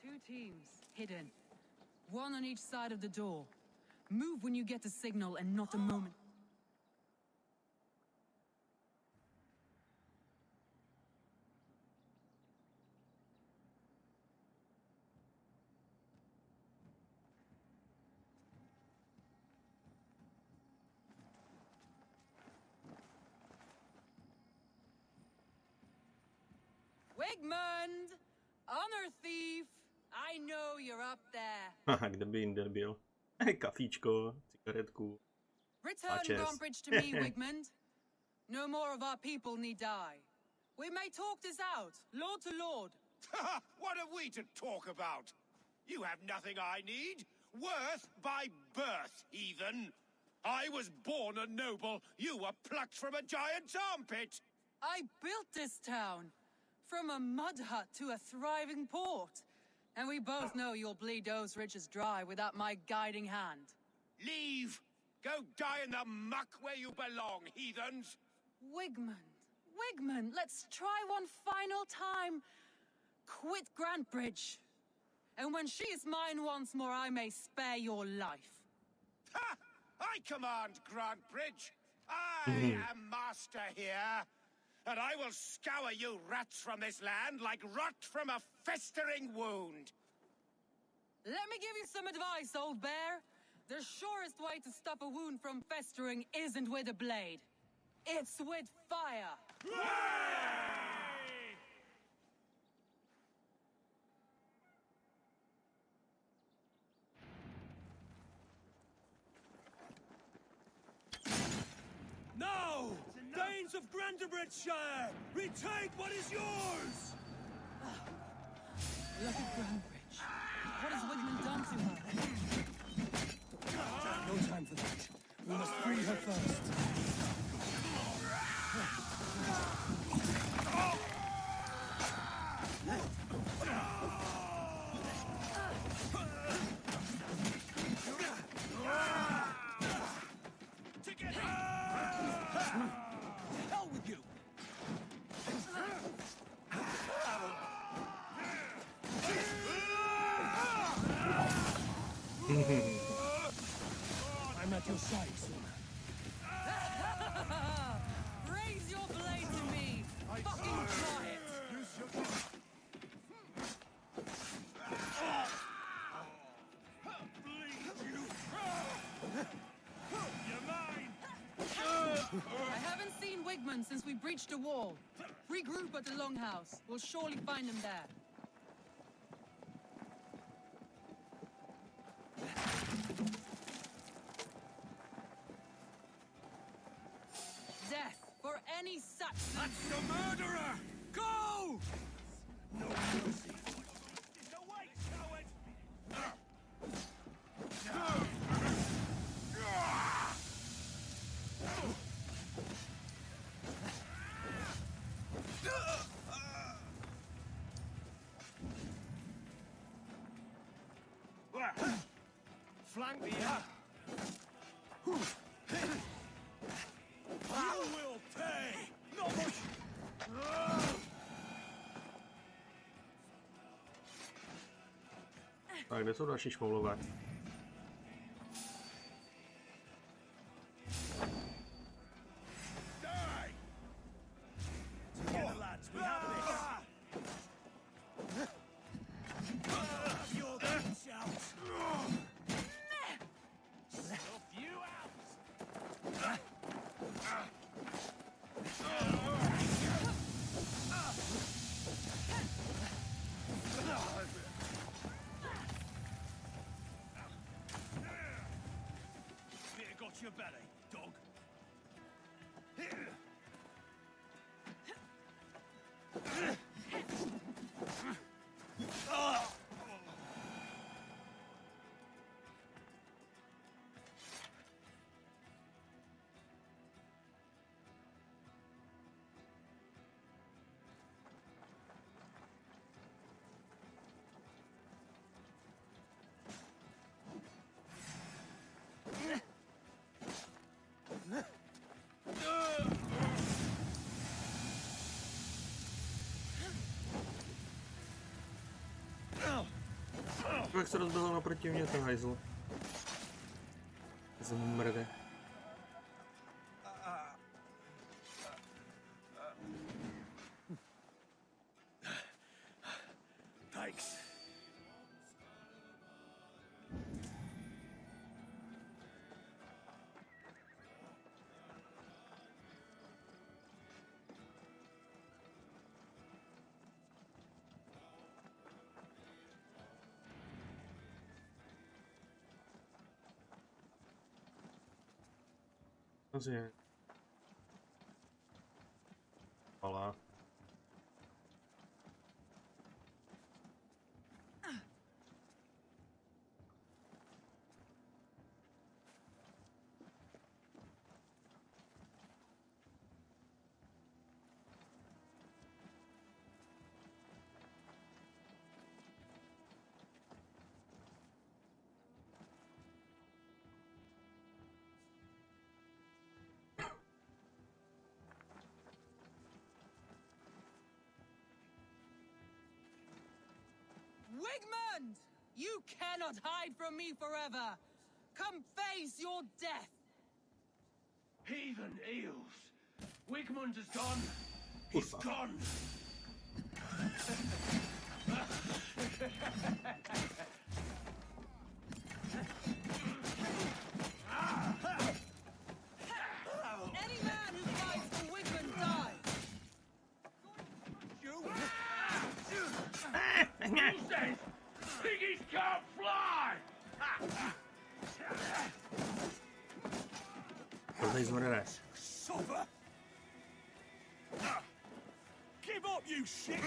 Two teams, hidden. One on each side of the door. Move when you get the signal and not a moment. Wigmund! Honor thief! I know you're up there. Haha, kde by jinde byl? Kafíčko, cigaretku. Return Grantbridge to me, Wigmund. No more of our people need die. We may talk this out, lord to lord. What have we to talk about? You have nothing I need. Worth by birth, heathen. I was born a noble. You were plucked from a giant's armpit. I built this town. From a mud hut to a thriving port. And we both know you'll bleed those riches dry without my guiding hand. Leave. Go die in the muck where you belong, heathens. Wigmund, let's try one final time. Quit Grantbridge. And when she is mine once more, I may spare your life. Ha! I command Grantbridge. I am master here. And I will scour you rats from this land like rot from a festering wound. Let me give you some advice, old bear. The surest way to stop a wound from festering isn't with a blade. It's with fire. Now! Danes of Grantebridgeshire! Retake what is yours! Look at Grantbridge. What has Wigman done to her? No time for that. We must free her first. Hell with you! I'm at your side soon. Raise your blade to me! Fucking try it! I haven't seen Wigman since we breached the wall. Regroup at the Longhouse. We'll surely find him there. Death for any Saxon! That's the murderer! Go! No mercy. No way, coward! Flank me up. You will pay. Not much. Tak, kde jsou další šmoulové? Together, lads. We have this. Have your good shout. Stuff you out. Beer got your belly, dog. Jak se rozbilo naproti mě ten hajzl. Zmrde. Thanks. Vlastně. Valhalla. Wigmund! You cannot hide from me forever! Come face your death! Heathen eels! Wigmund is gone! He's gone! Any man who fights for Wigmund dies! Who says piggies can't fly? Tohle je zvorené. Suffer! Give up, you shit!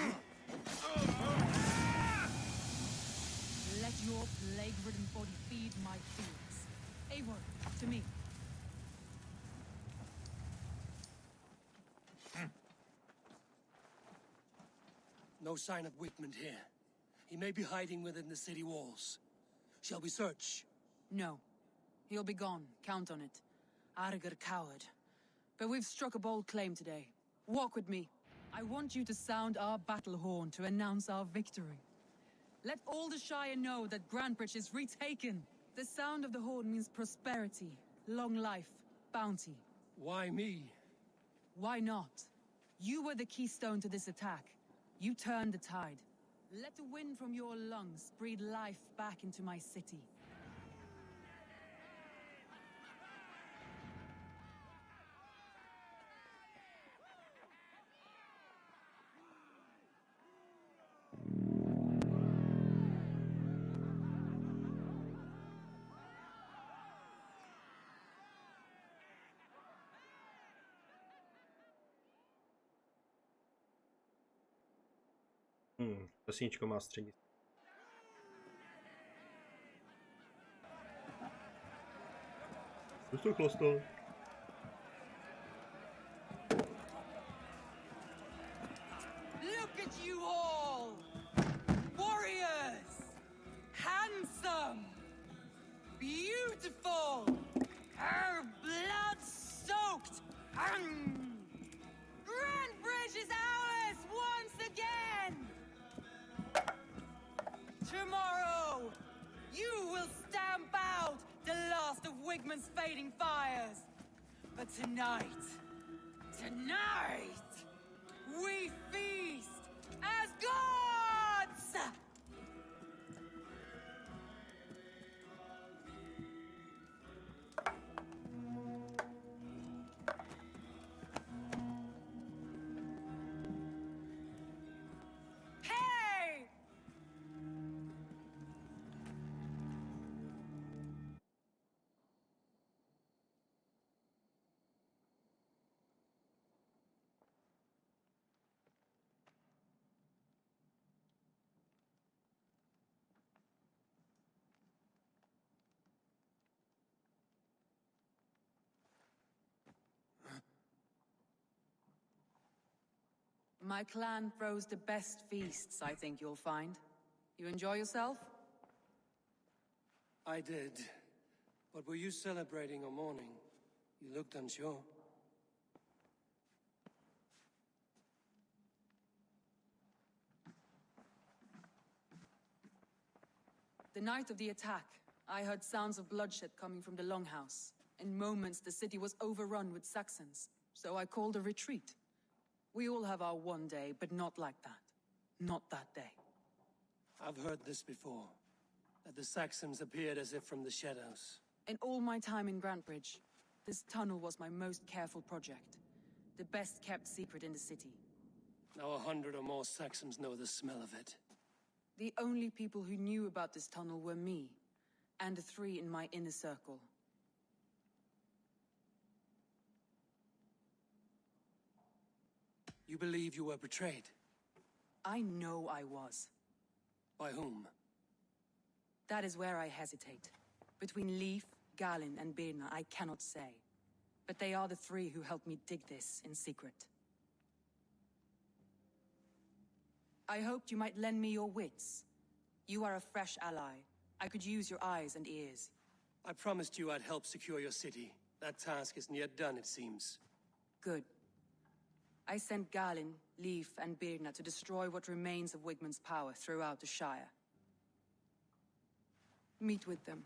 Let your plague-ridden body feed my fears. Eivor, to me. No sign of Wigmund here. He may be hiding within the city walls. Shall we search? No. He'll be gone, count on it. Arger coward. But we've struck a bold claim today. Walk with me. I want you to sound our battle horn to announce our victory. Let all the Shire know that Grantebridge is retaken. The sound of the horn means prosperity, long life, bounty. Why me? Why not? You were the keystone to this attack. You turned the tide. Let the wind from your lungs breathe life back into my city. Vesničko má středisko. Co to chlastá? Look at you all! Warriors! Handsome! Beautiful! Her blood-soaked! Grantebridge is ours once again! Tomorrow, you will stamp out the last of Wigmund's fading fires. But tonight, we feast as gods! Hey! My clan throws the best feasts, I think you'll find. You enjoy yourself? I did. But were you celebrating or mourning? You looked unsure. The night of the attack, I heard sounds of bloodshed coming from the Longhouse. In moments, the city was overrun with Saxons, so I called a retreat. We all have our one day, but not like that. Not that day. I've heard this before. That the Saxons appeared as if from the shadows. In all my time in Grantebridge, this tunnel was my most careful project. The best kept secret in the city. Now 100 or more Saxons know the smell of it. The only people who knew about this tunnel were me, and the 3 in my inner circle. You believe you were betrayed? I know I was. By whom? That is where I hesitate. Between Leif, Galin, and Birna, I cannot say. But they are the 3 who helped me dig this in secret. I hoped you might lend me your wits. You are a fresh ally. I could use your eyes and ears. I promised you I'd help secure your city. That task isn't yet done, it seems. Good. I sent Galin, Leif, and Birna to destroy what remains of Wigmund's power throughout the Shire. Meet with them.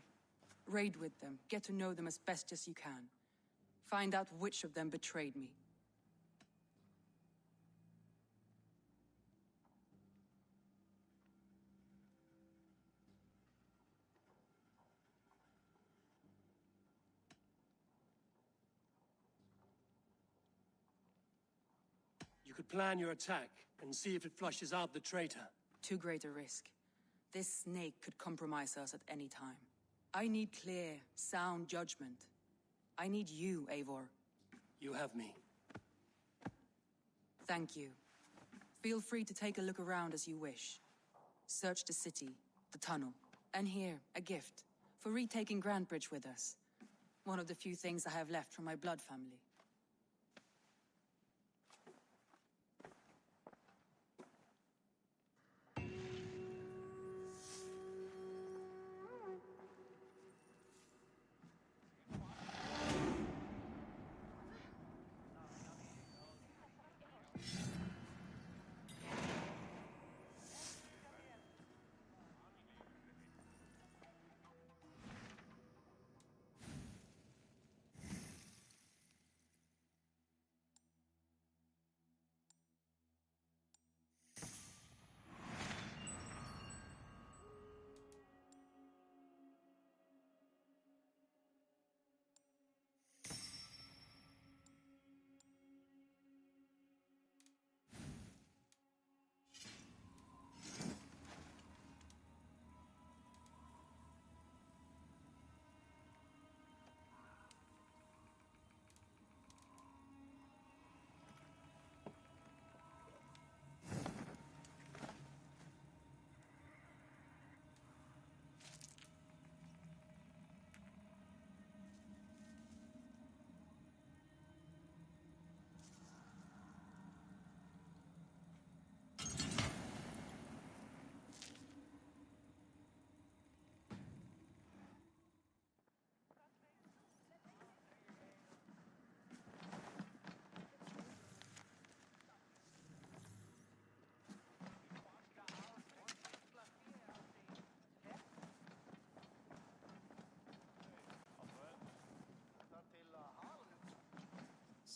Raid with them, get to know them as best as you can. Find out which of them betrayed me. You could plan your attack and see if it flushes out the traitor. Too great a risk. This snake could compromise us at any time. I need clear, sound judgment. I need you, Eivor. You have me. Thank you. Feel free to take a look around as you wish. Search the city, the tunnel, and here, a gift, for retaking Grantebridge with us. One of the few things I have left from my blood family.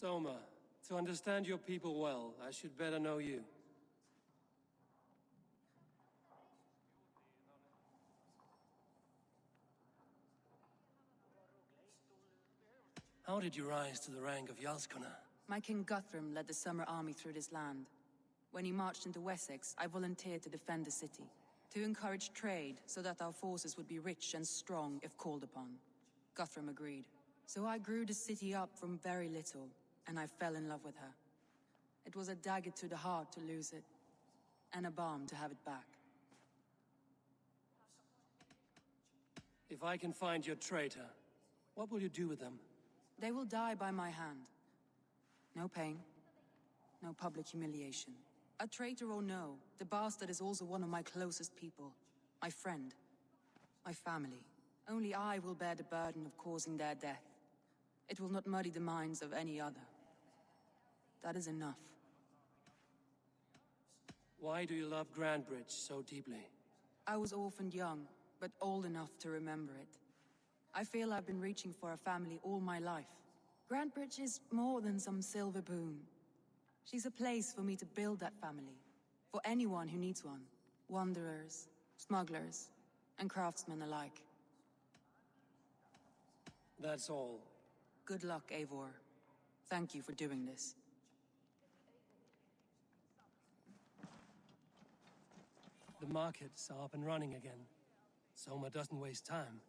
Soma, to understand your people well, I should better know you. How did you rise to the rank of Jarlskona? My king Guthrum led the summer army through this land. When he marched into Wessex, I volunteered to defend the city. To encourage trade, so that our forces would be rich and strong if called upon. Guthrum agreed. So I grew the city up from very little, and I fell in love with her. It was a dagger to the heart to lose it, and a balm to have it back. If I can find your traitor, what will you do with them? They will die by my hand. No pain, no public humiliation. A traitor or no, the bastard is also one of my closest people. My friend. My family. Only I will bear the burden of causing their death. It will not muddy the minds of any other. That is enough. Why do you love Grantebridge so deeply? I was orphaned young, but old enough to remember it. I feel I've been reaching for a family all my life. Grantebridge is more than some silver boon. She's a place for me to build that family. For anyone who needs one. Wanderers, smugglers, and craftsmen alike. That's all. Good luck, Eivor. Thank you for doing this. The markets are up and running again. Soma doesn't waste time.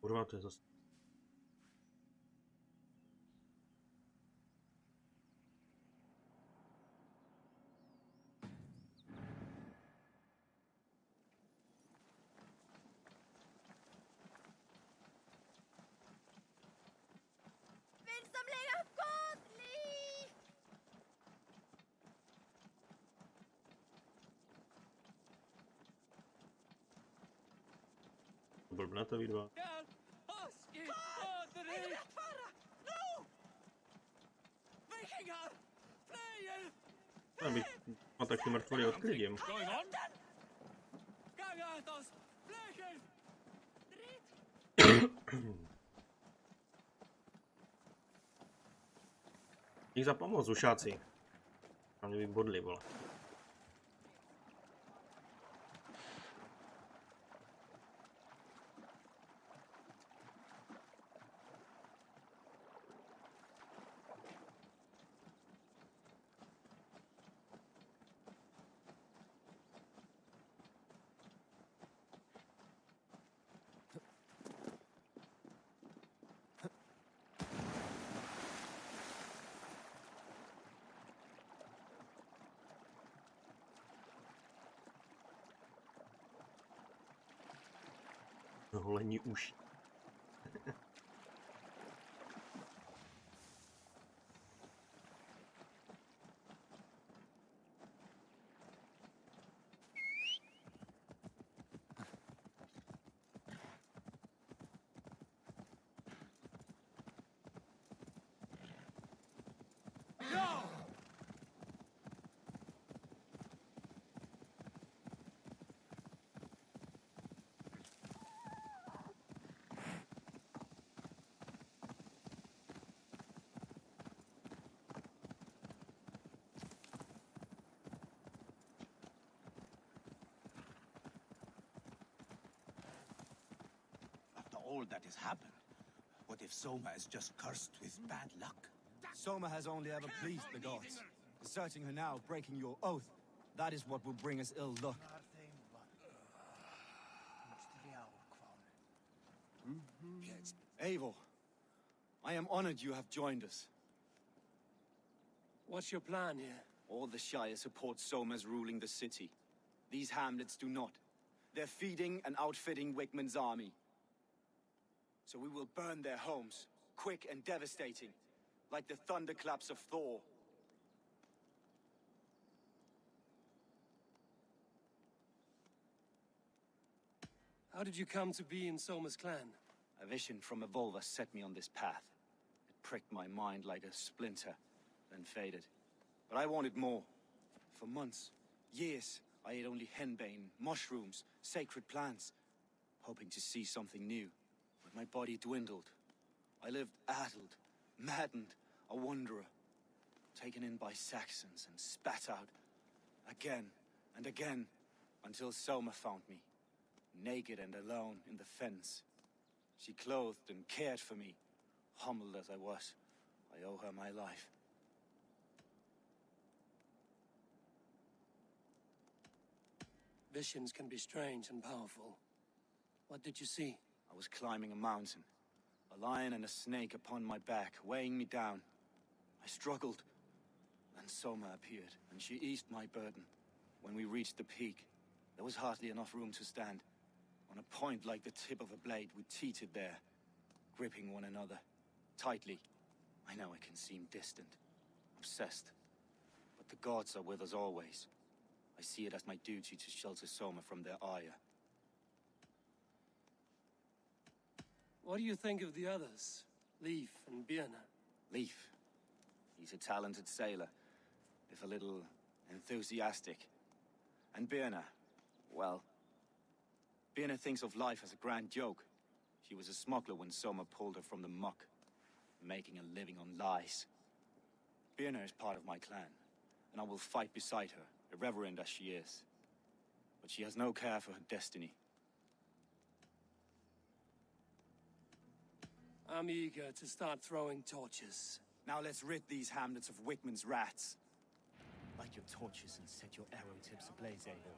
Kurva, to je zase... Blbnata vy dva. Abych a taky mrtvoly odklidím. Dík za pomoc, ušáci. A mě vybodli, vole. Holení uši. All that has happened. What if Soma is just cursed with bad luck? Soma has only ever pleased the gods. Deserting her now, breaking your oath, that is what will bring us ill luck. Eivor, I am honored you have joined us. What's your plan here? All the Shire support Soma's ruling the city. These hamlets do not. They're feeding and outfitting Wickman's army. So we will burn their homes, quick and devastating, like the thunderclaps of Thor. How did you come to be in Soma's clan? A vision from a Volva set me on this path. It pricked my mind like a splinter, then faded. But I wanted more. For months, years, I ate only henbane, mushrooms, sacred plants, hoping to see something new. But my body dwindled. I lived addled, maddened, a wanderer, taken in by Saxons and spat out again and again, until Soma found me, naked and alone in the fens. She clothed and cared for me, humbled as I was. I owe her my life. Visions can be strange and powerful. What did you see? I was climbing a mountain, a lion and a snake upon my back, weighing me down. I struggled. Then Soma appeared, and she eased my burden. When we reached the peak, there was hardly enough room to stand. On a point like the tip of a blade, we teetered there, gripping one another, tightly. I know I can seem distant, obsessed, but the gods are with us always. I see it as my duty to shelter Soma from their ire. What do you think of the others? Leif and Birna? Leif. He's a talented sailor, if a little enthusiastic. And Birna, well, Birna thinks of life as a grand joke. She was a smuggler when Soma pulled her from the muck, making a living on lies. Birna is part of my clan, and I will fight beside her, irreverent as she is. But she has no care for her destiny. I'm eager to start throwing torches. Now let's rid these hamlets of Wickman's rats. Light your torches and set your arrow tips ablaze, Eivor.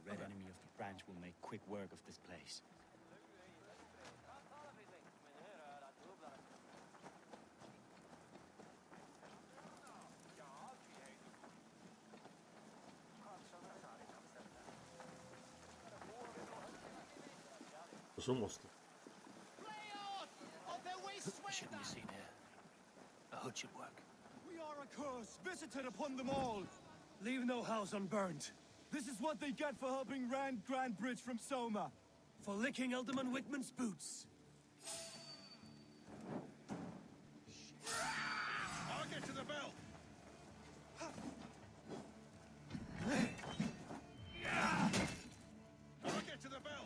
The red enemy of the branch will make quick work of this place. To jsou mosty. Shouldn't be seen here. A hood should work. We are a curse visited upon them all. Leave no house unburned. This is what they get for helping Rand Grandbridge from Soma. For licking Alderman Wigman's boots. I'll get to the bell. I'll get to the bell.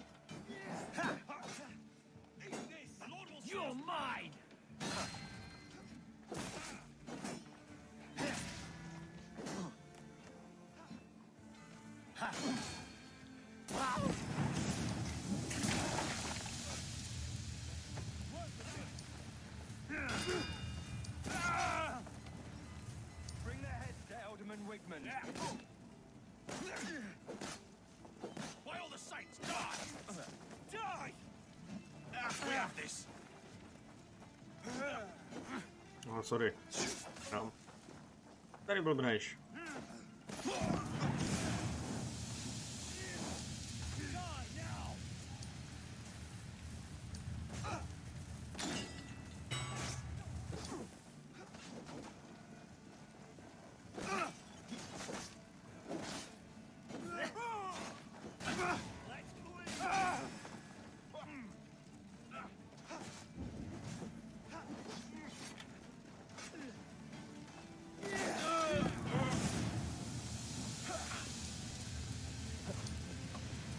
Eat this. Lord will see You're us. mine! Bring their heads to Alderman Wigman. By all the saints, die! Die! We have this. Oh, sorry. No. Tady blbneš.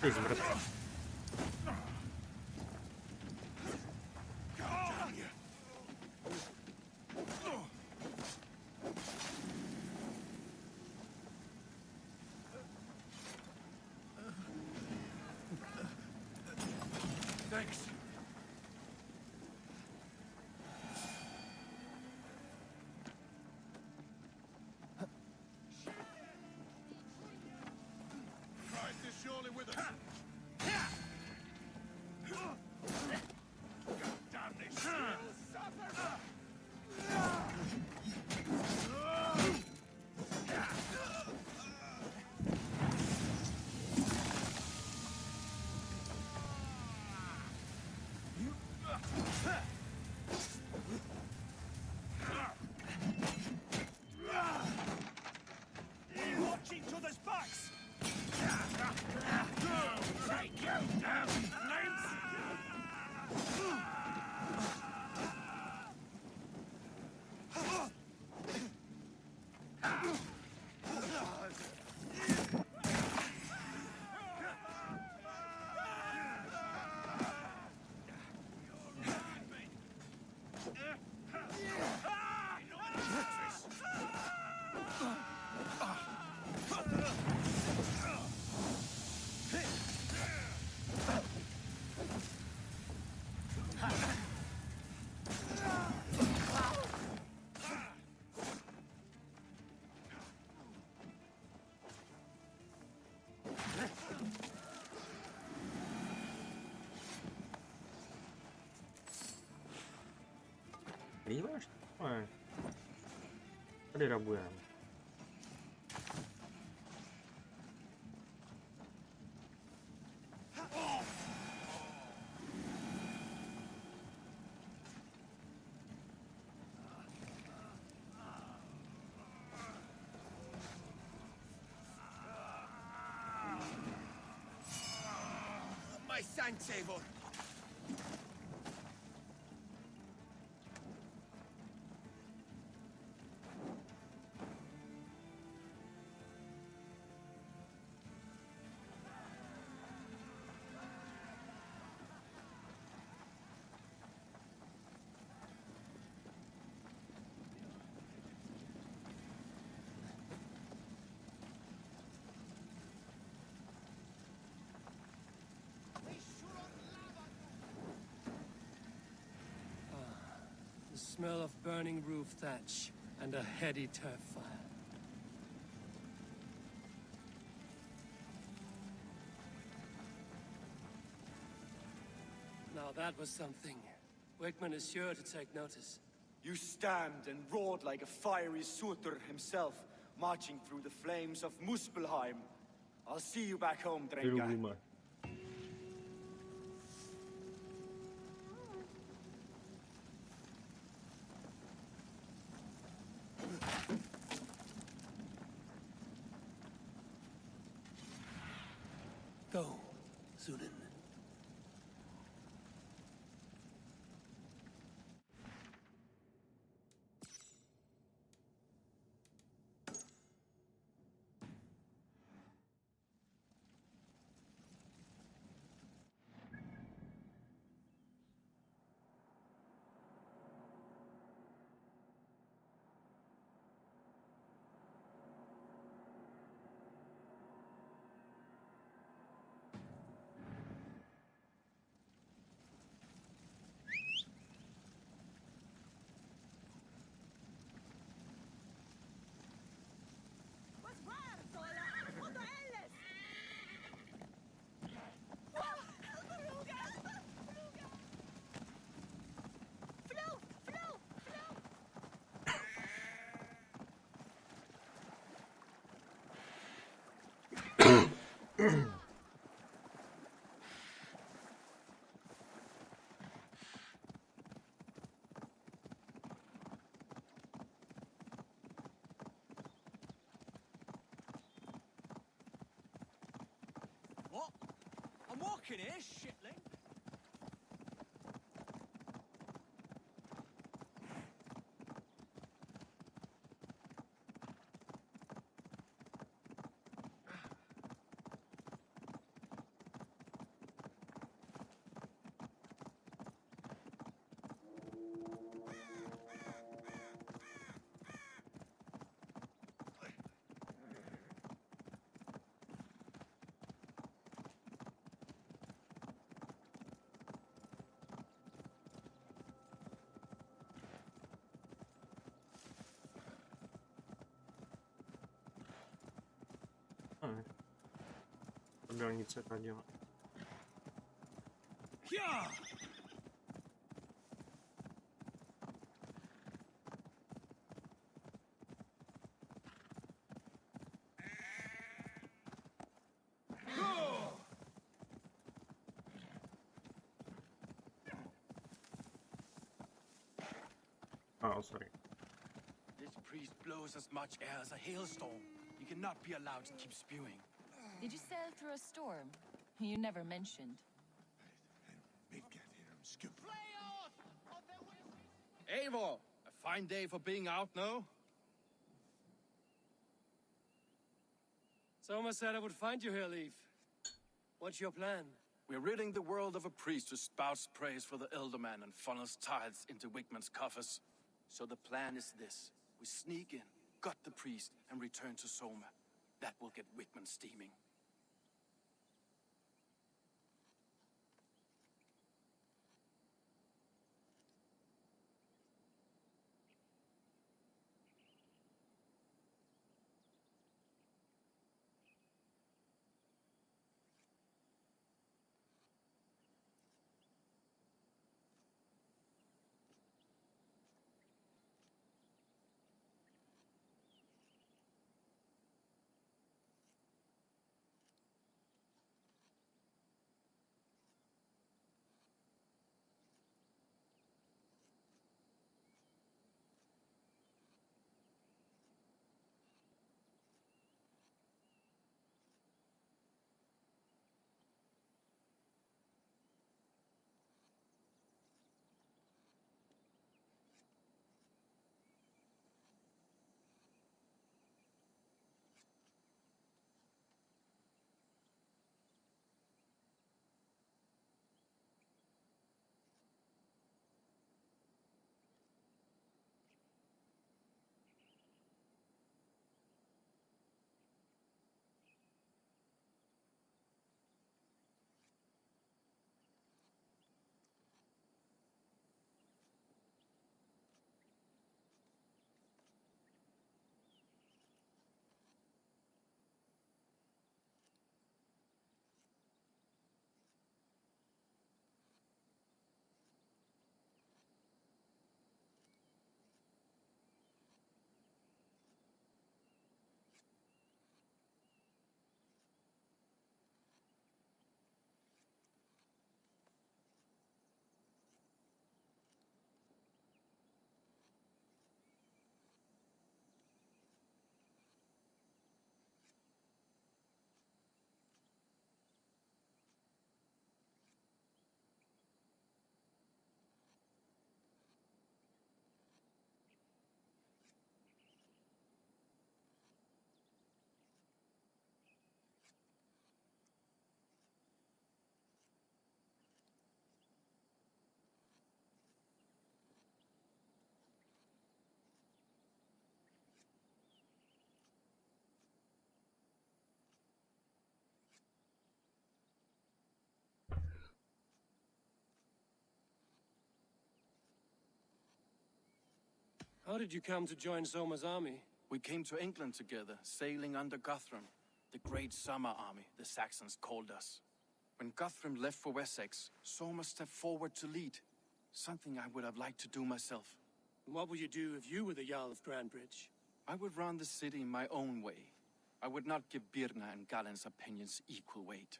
Ty zmrt. Thanks. Christ is surely with us. Damn this Watch each other's backs! Take you down, flames! Líváš? Ne. Tady rabujem. My thanks, Eivor. The smell of burning roof thatch and a heady turf fire. Now that was something. Wigman is sure to take notice. You stand and roared like a fiery Surtur himself, marching through the flames of Muspelheim. I'll see you back home, Drenga. Go, Sunan. What? I'm walking here, shitling. Ne. To dálnice ta dělá. Oh, sorry. This priest blows as much air as a hailstorm. He cannot be allowed to keep spewing. Did you sail through a storm? You never mentioned. Eivor, a fine day for being out, no? Soma said I would find you here, Leaf. What's your plan? We're ridding the world of a priest who spouts praise for the Elderman and funnels tithes into Wickman's coffers. So the plan is this. We sneak in, gut the priest, and return to Soma. That will get Wickman steaming. How did you come to join Soma's army? We came to England together, sailing under Guthrum, the great summer army, the Saxons called us. When Guthrum left for Wessex, Soma stepped forward to lead, something I would have liked to do myself. And what would you do if you were the Jarl of Grandbridge? I would run the city my own way. I would not give Birna and Galen's opinions equal weight.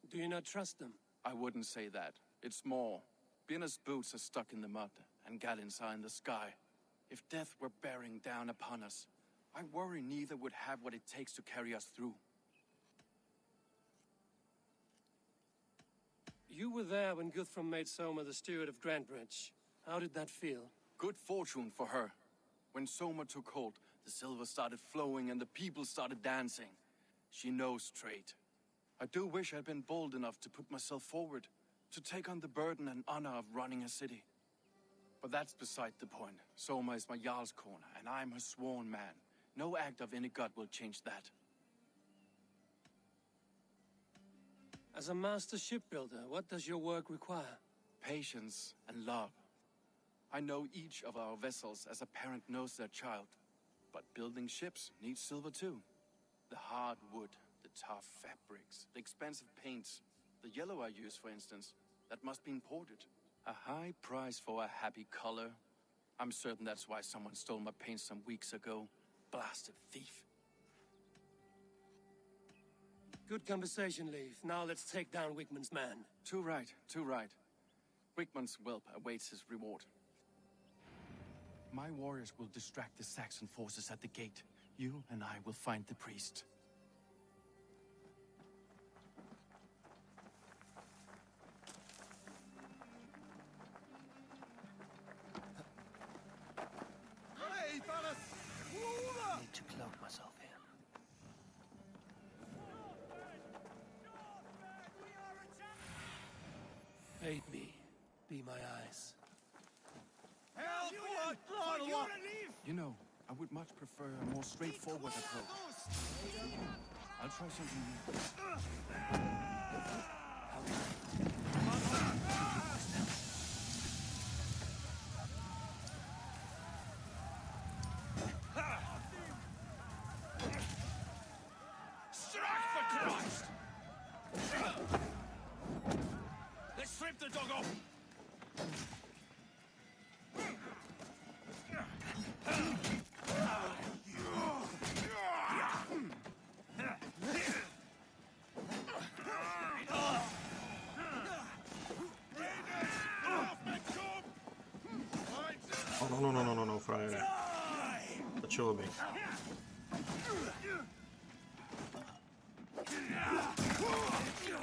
Do you not trust them? I wouldn't say that. It's more. Birna's boots are stuck in the mud, and Galen's are in the sky. If death were bearing down upon us, I worry neither would have what it takes to carry us through. You were there when Guthrum made Soma the steward of Grantebridge. How did that feel? Good fortune for her. When Soma took hold, the silver started flowing and the people started dancing. She knows trade. I do wish I'd been bold enough to put myself forward, to take on the burden and honor of running a city. But that's beside the point. Soma is my Jarl's corner, and I'm her sworn man. No act of any god will change that. As a master shipbuilder, what does your work require? Patience and love. I know each of our vessels as a parent knows their child. But building ships needs silver too. The hard wood, the tough fabrics, the expensive paints. The yellow I use, for instance, that must be imported. A high price for a happy color. I'm certain that's why someone stole my paint some weeks ago. Blasted thief. Good conversation, Leif. Now let's take down Wigman's man. Too right, too right. Wigman's whelp awaits his reward. My warriors will distract the Saxon forces at the gate. You and I will find the priest. Hey, fellas! I need to cloak myself here. Aid me. Be my eyes. Help! You know, I would much prefer a more straightforward approach. I'll try something new. Strike for Christ! Let's strip the dog off! Oh, no, frajere. Stačilo by.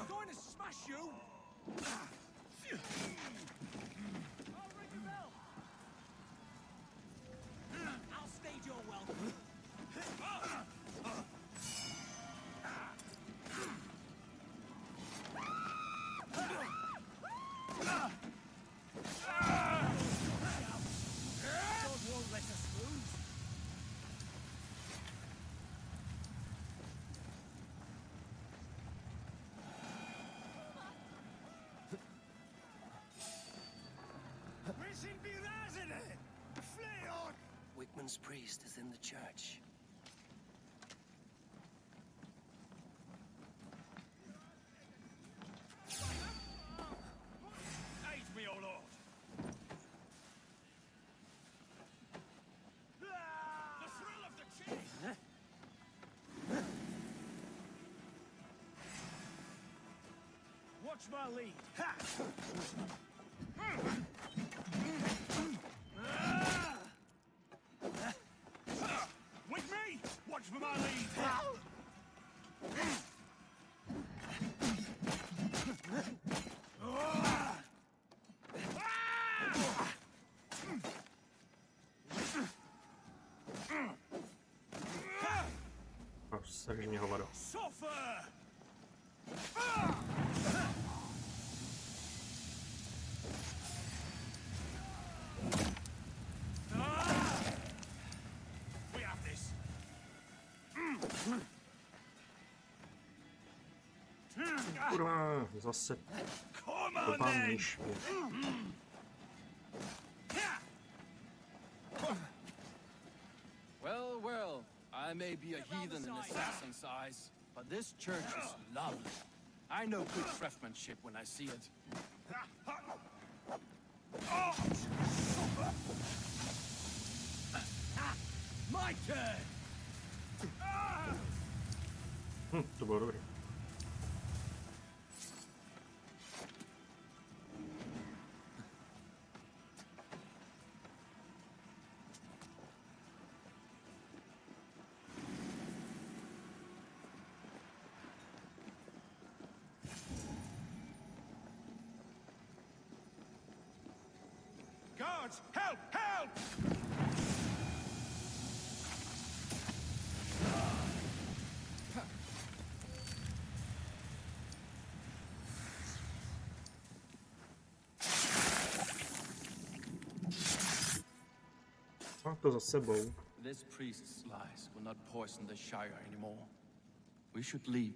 Going to smash you! I'll stage your welcome. God won't let us lose. Wigman's priest is in the church. Aid me, O Lord! The thrill of the chase! Watch my lead. Ha! With me! Watch for my lead! Srně hovado. Suffer! We have this. Kurva, zase blbá myš. Well, well, I may be a heathen in assassin's eyes, but this church is lovely. I know good craftsmanship when I see it. My turn! To bylo dobré. Guards, help! Help! A to za sebou. This priest's lies will not poison the Shire anymore. We should leave.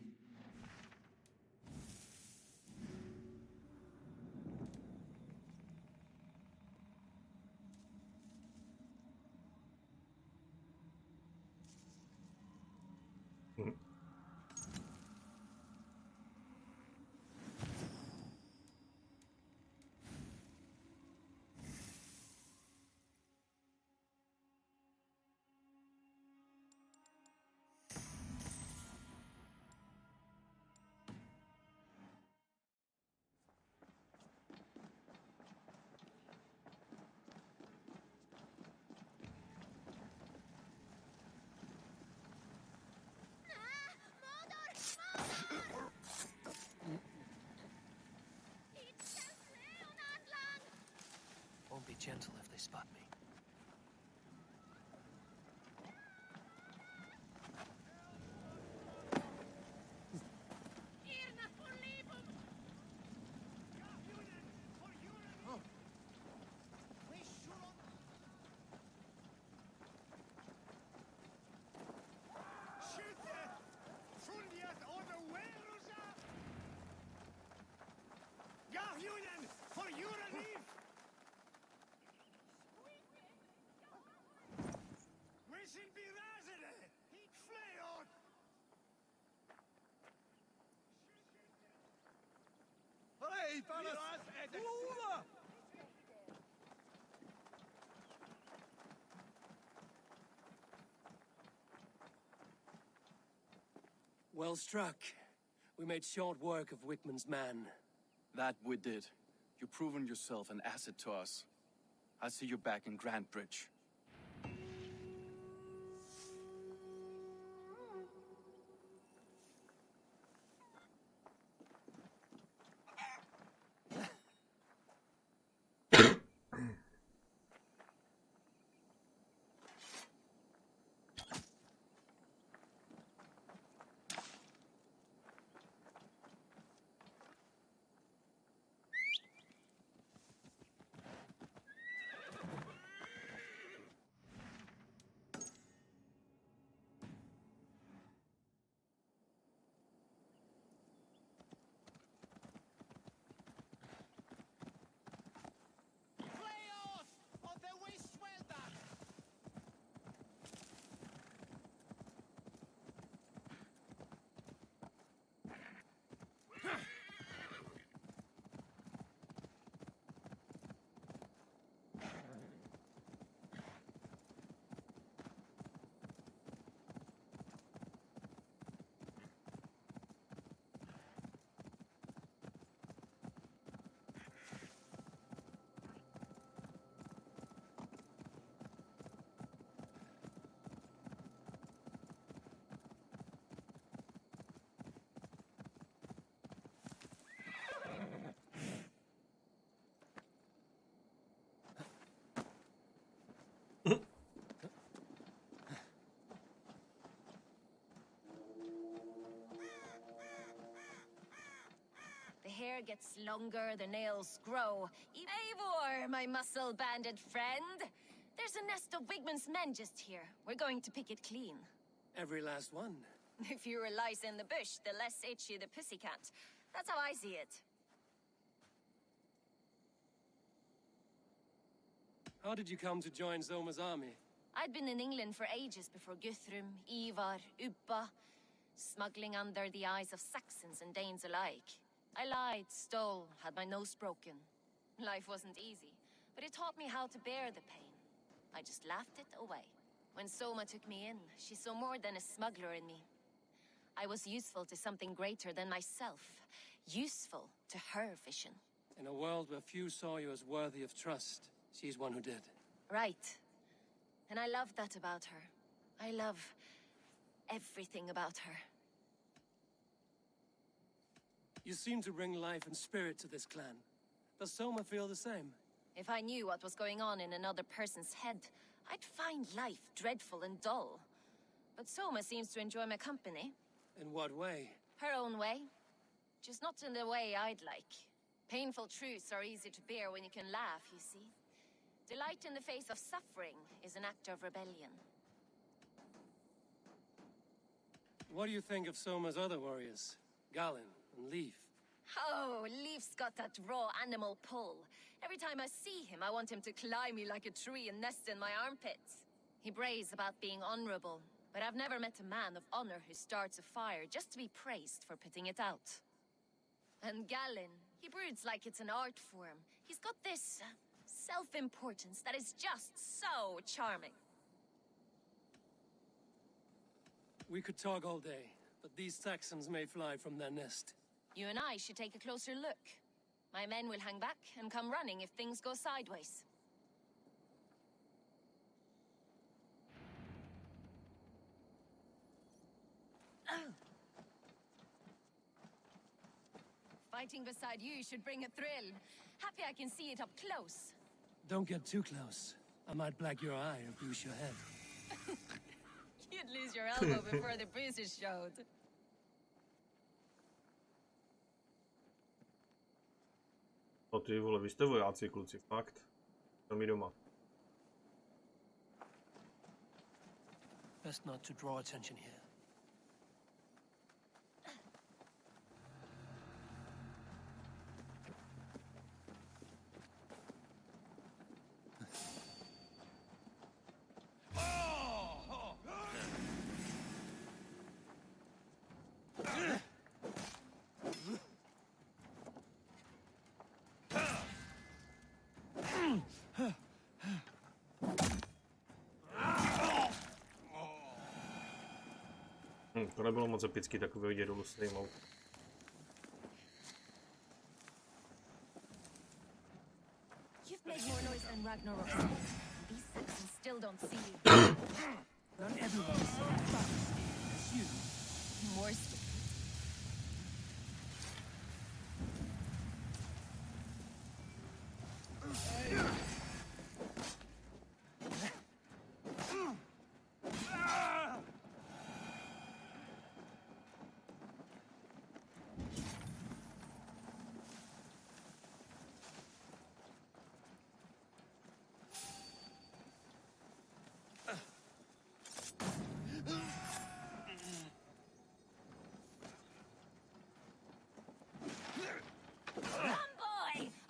Won't be gentle if they spot me. Well struck. We made short work of Wickman's man. That we did. You've proven yourself an asset to us. I'll see you back in Grantbridge. The hair gets longer, the nails grow. Eivor, my muscle-banded friend! There's a nest of Wigman's men just here. We're going to pick it clean. Every last one. The fewer lice in the bush, the less itchy the pussycat. That's how I see it. How did you come to join Zoma's army? I'd been in England for ages before Guthrum, Ivar, Ubba, smuggling under the eyes of Saxons and Danes alike. I lied, stole, had my nose broken. Life wasn't easy, but it taught me how to bear the pain. I just laughed it away. When Soma took me in, she saw more than a smuggler in me. I was useful to something greater than myself. Useful to her vision. In a world where few saw you as worthy of trust, she's one who did. Right. And I love that about her. I love everything about her. You seem to bring life and spirit to this clan. Does Soma feel the same? If I knew what was going on in another person's head, I'd find life dreadful and dull. But Soma seems to enjoy my company. In what way? Her own way. Just not in the way I'd like. Painful truths are easy to bear when you can laugh, you see. Delight in the face of suffering is an act of rebellion. What do you think of Soma's other warriors? Galen and Leaf? Oh, Leaf's got that raw animal pull. Every time I see him, I want him to climb me like a tree and nest in my armpits. He braves about being honorable, but I've never met a man of honor who starts a fire just to be praised for putting it out. And Galen, he broods like it's an art form. He's got this self-importance that is just so charming. We could talk all day, but these Saxons may fly from their nest. You and I should take a closer look. My men will hang back and come running if things go sideways. Fighting beside you should bring a thrill. Happy I can see it up close. Don't get too close. I might black your eye or bruise your head. You'd lose your elbow before the bruises showed. No ty vole, vy jste vojáci, kluci, fakt. To mi doma. Best not to draw attention here. To nebylo moc epický takového dědu sejmout. You've made more noise than Ragnarok. These Saxons still don't see you. Not everyone is so fast as you. More stupid.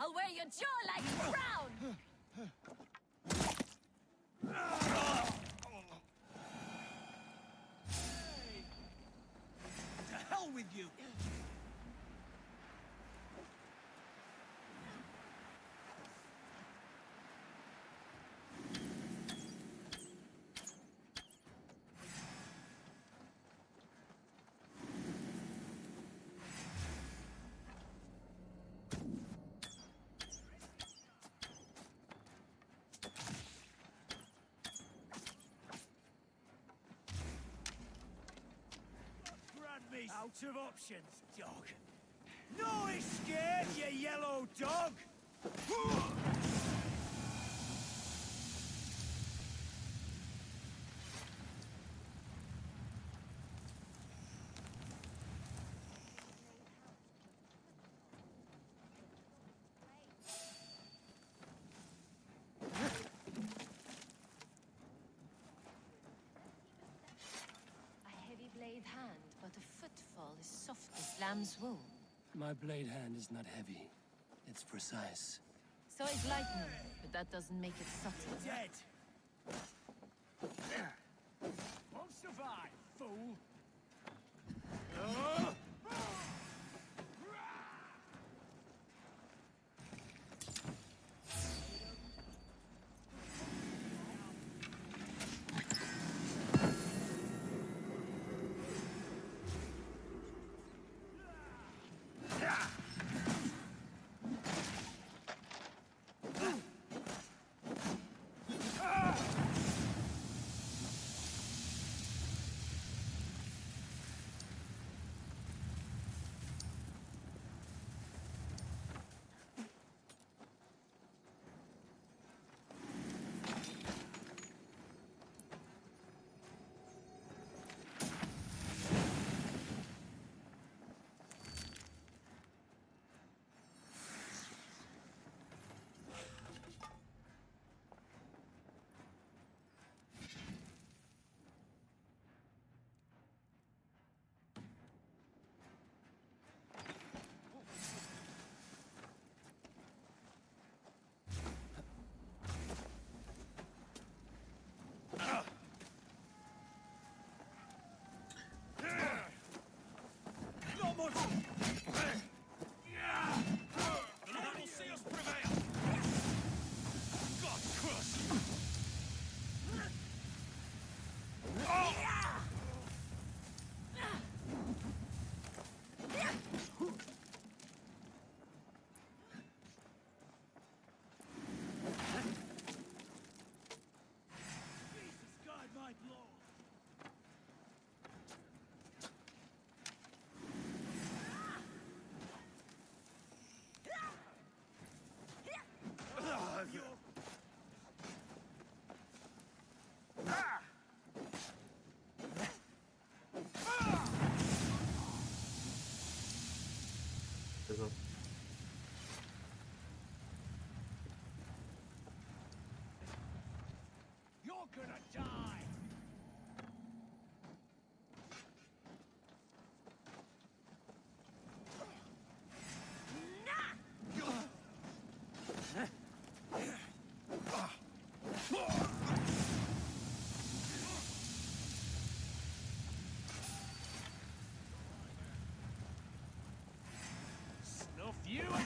I'll wear your jaw like a crown! To hell with you! Out of options, dog. No escape, you yellow dog! Blade hand, but a footfall is soft as lamb's wool. My blade hand is not heavy. It's precise. So is lightning, but that doesn't make it subtle. Dead! Won't survive, fool! gonna die! Snuff you out!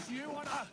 You wanna...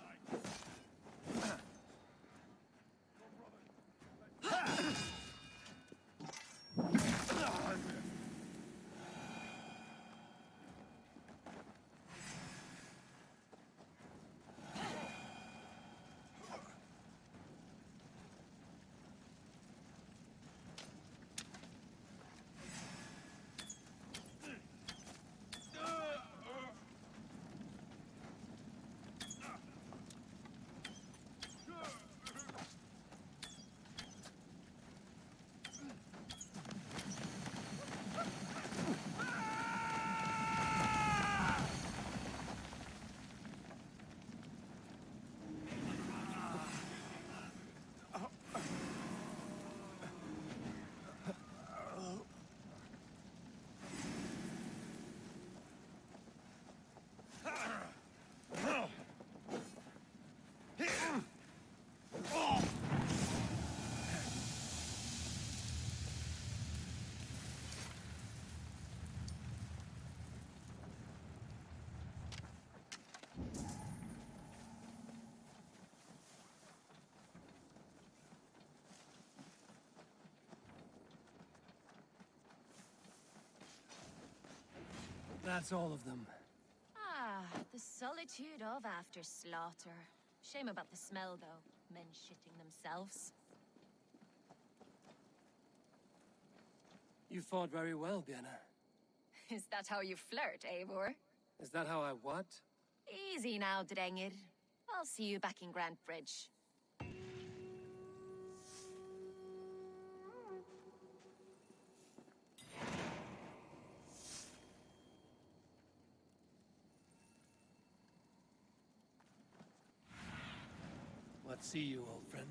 That's all of them. Ah, the solitude of after slaughter. Shame about the smell, though. Men shitting themselves. You fought very well, Bianna. Is that how you flirt, Eivor? Is that how I what? Easy now, Drengir. I'll see you back in Grant Bridge. Let's see you, old friend.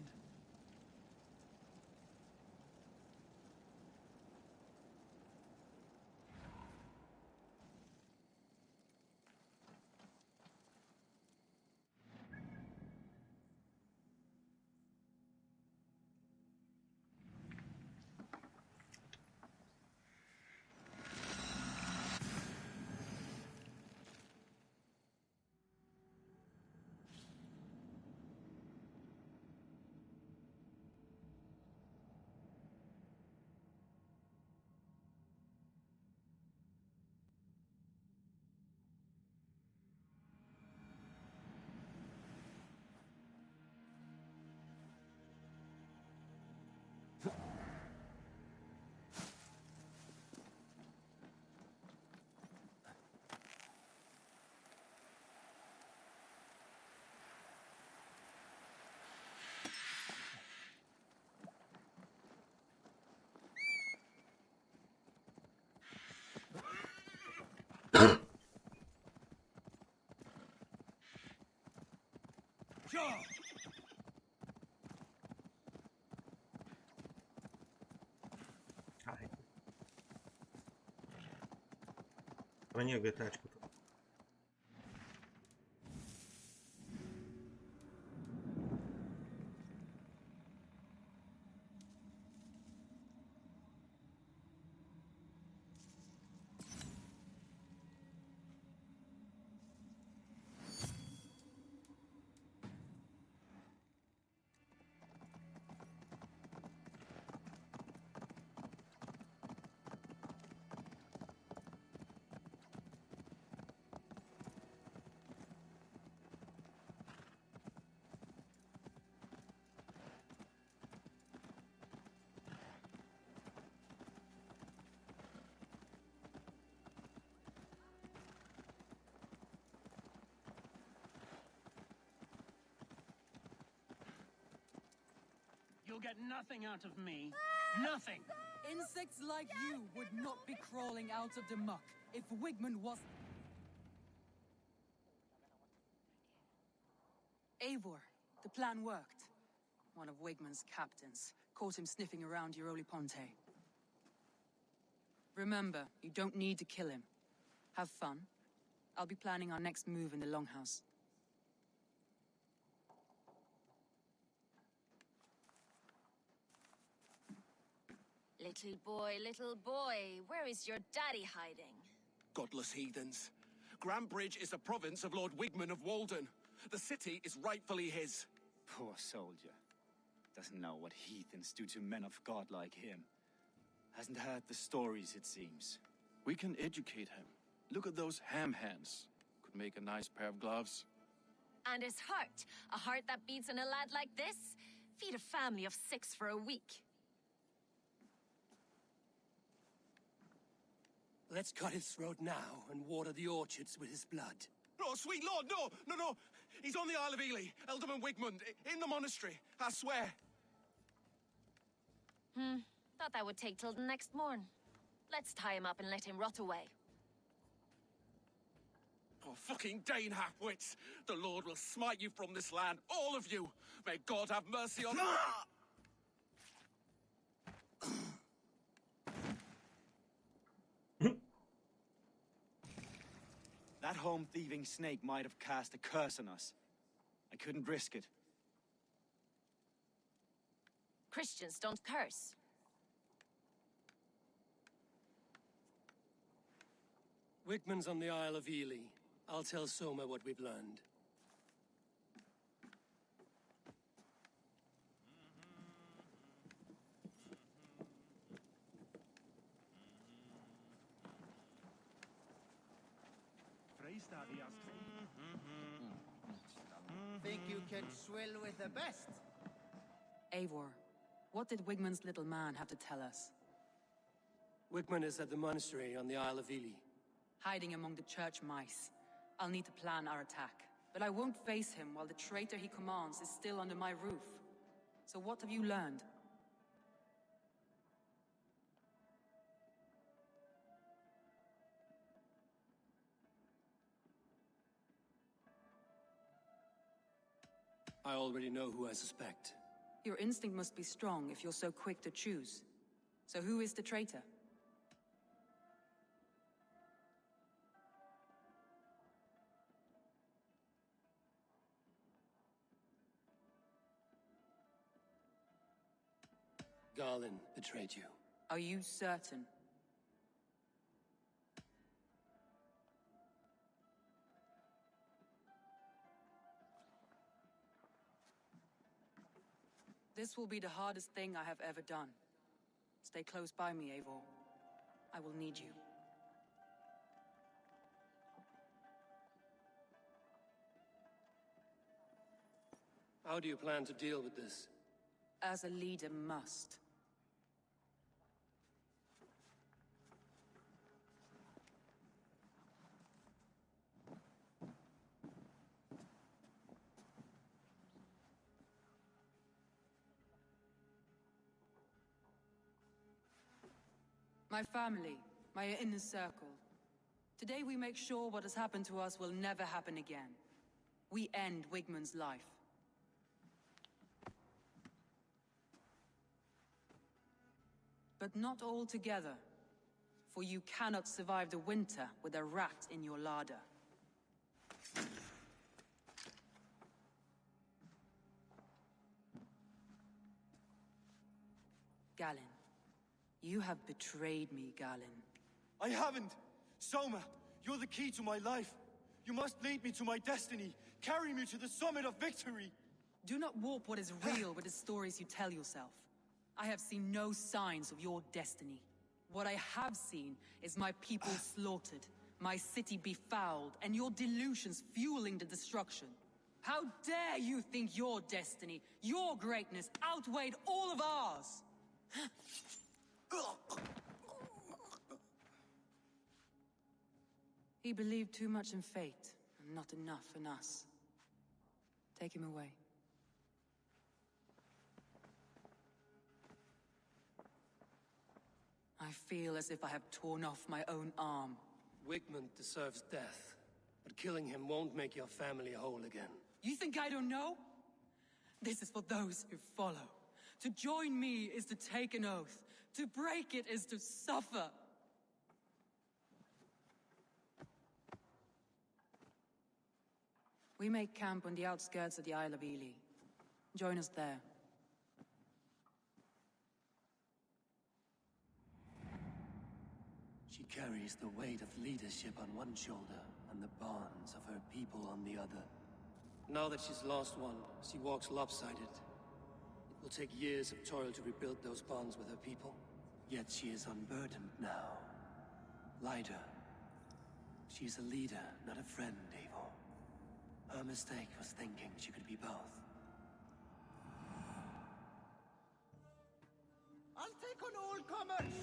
To není GTAčko. You'll get nothing out of me. Nothing! Insects like you would not be crawling out of the muck if Wigmund was... Eivor, the plan worked. One of Wigmund's captains caught him sniffing around Euroli Ponte. Remember, you don't need to kill him. Have fun. I'll be planning our next move in the Longhouse. Little boy, where is your daddy hiding? Godless heathens. Grambridge is a province of Lord Wigmund of Walden. The city is rightfully his. Poor soldier. Doesn't know what heathens do to men of God like him. Hasn't heard the stories, it seems. We can educate him. Look at those ham hands. Could make a nice pair of gloves. And his heart. A heart that beats in a lad like this? Feed a family of 6 for a week. Let's cut his throat now and water the orchards with his blood. Oh, sweet lord, no! He's on the Isle of Ely, Ealdorman Wigmund, in the monastery, I swear. Thought that would take till the next morn. Let's tie him up and let him rot away. Oh, fucking Dane half-wits! The Lord will smite you from this land, all of you! May God have mercy on... That home-thieving snake might have cast a curse on us. I couldn't risk it. Christians don't curse. Wigmund's on the Isle of Ely. I'll tell Soma what we've learned. Think you can swill with the best? Eivor, what did Wigmund's little man have to tell us? Wigmund is at the monastery on the Isle of Ely. Hiding among the church mice. I'll need to plan our attack. But I won't face him while the traitor he commands is still under my roof. So what have you learned? I already know who I suspect. Your instinct must be strong if you're so quick to choose. So who is the traitor? Garland betrayed you. Are you certain? This will be the hardest thing I have ever done. Stay close by me, Eivor. I will need you. How do you plan to deal with this? As a leader must. My family, my inner circle. Today we make sure what has happened to us will never happen again. We end Wigmund's life. But not all together, for you cannot survive the winter with a rat in your larder. Galen. You have betrayed me, Galen. I haven't! Soma, you're the key to my life. You must lead me to my destiny. Carry me to the summit of victory. Do not warp what is real with the stories you tell yourself. I have seen no signs of your destiny. What I have seen is my people slaughtered, my city befouled, and your delusions fueling the destruction. How dare you think your destiny, your greatness, outweighed all of ours? He believed too much in fate, and not enough in us. Take him away. I feel as if I have torn off my own arm. Wigmund deserves death, But killing him won't make your family whole again. You think I don't know? This is for those who follow. To join me is to take an oath. To break it is to suffer. We make camp on the outskirts of the Isle of Ely. Join us there. She carries the weight of leadership on one shoulder and the bonds of her people on the other. Now that she's lost one, she walks lopsided. It will take years of toil to rebuild those bonds with her people. Yet she is unburdened now. Lighter. She's a leader, not a friend, Eivor. Her mistake was thinking she could be both. I'll take on all comers!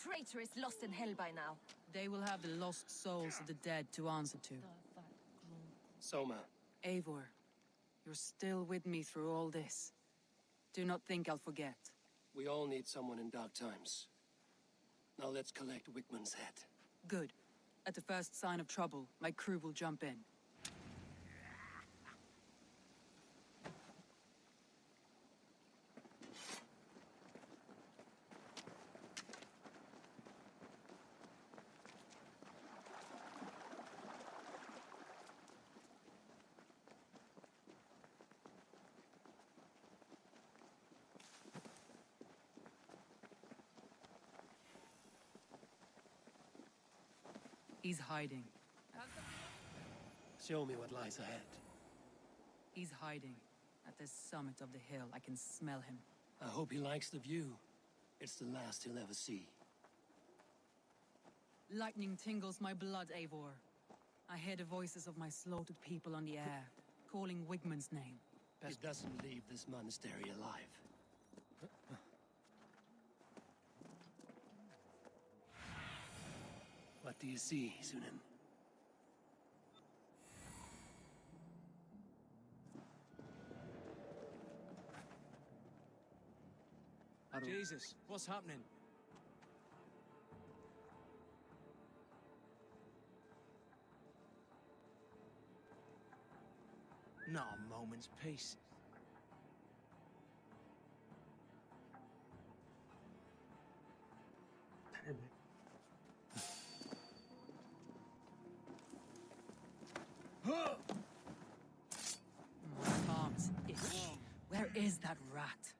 Traitor is lost in hell by now. They will have the lost souls of the dead to answer to. Soma. Eivor, you're still with me through all this. Do not think I'll forget. We all need someone in dark times. Now let's collect Wickman's head. Good. At the first sign of trouble, my crew will jump in. He's hiding. Show me what lies ahead. He's hiding. At the summit of the hill, I can smell him. I hope he likes the view. It's the last he'll ever see. Lightning tingles my blood, Eivor. I hear the voices of my slaughtered people on the air, calling Wigmund's name. It doesn't leave this monastery alive. What do you see, Sunan? Jesus, what's happening? Not a moment's peace. My arms itch. Where is that rat?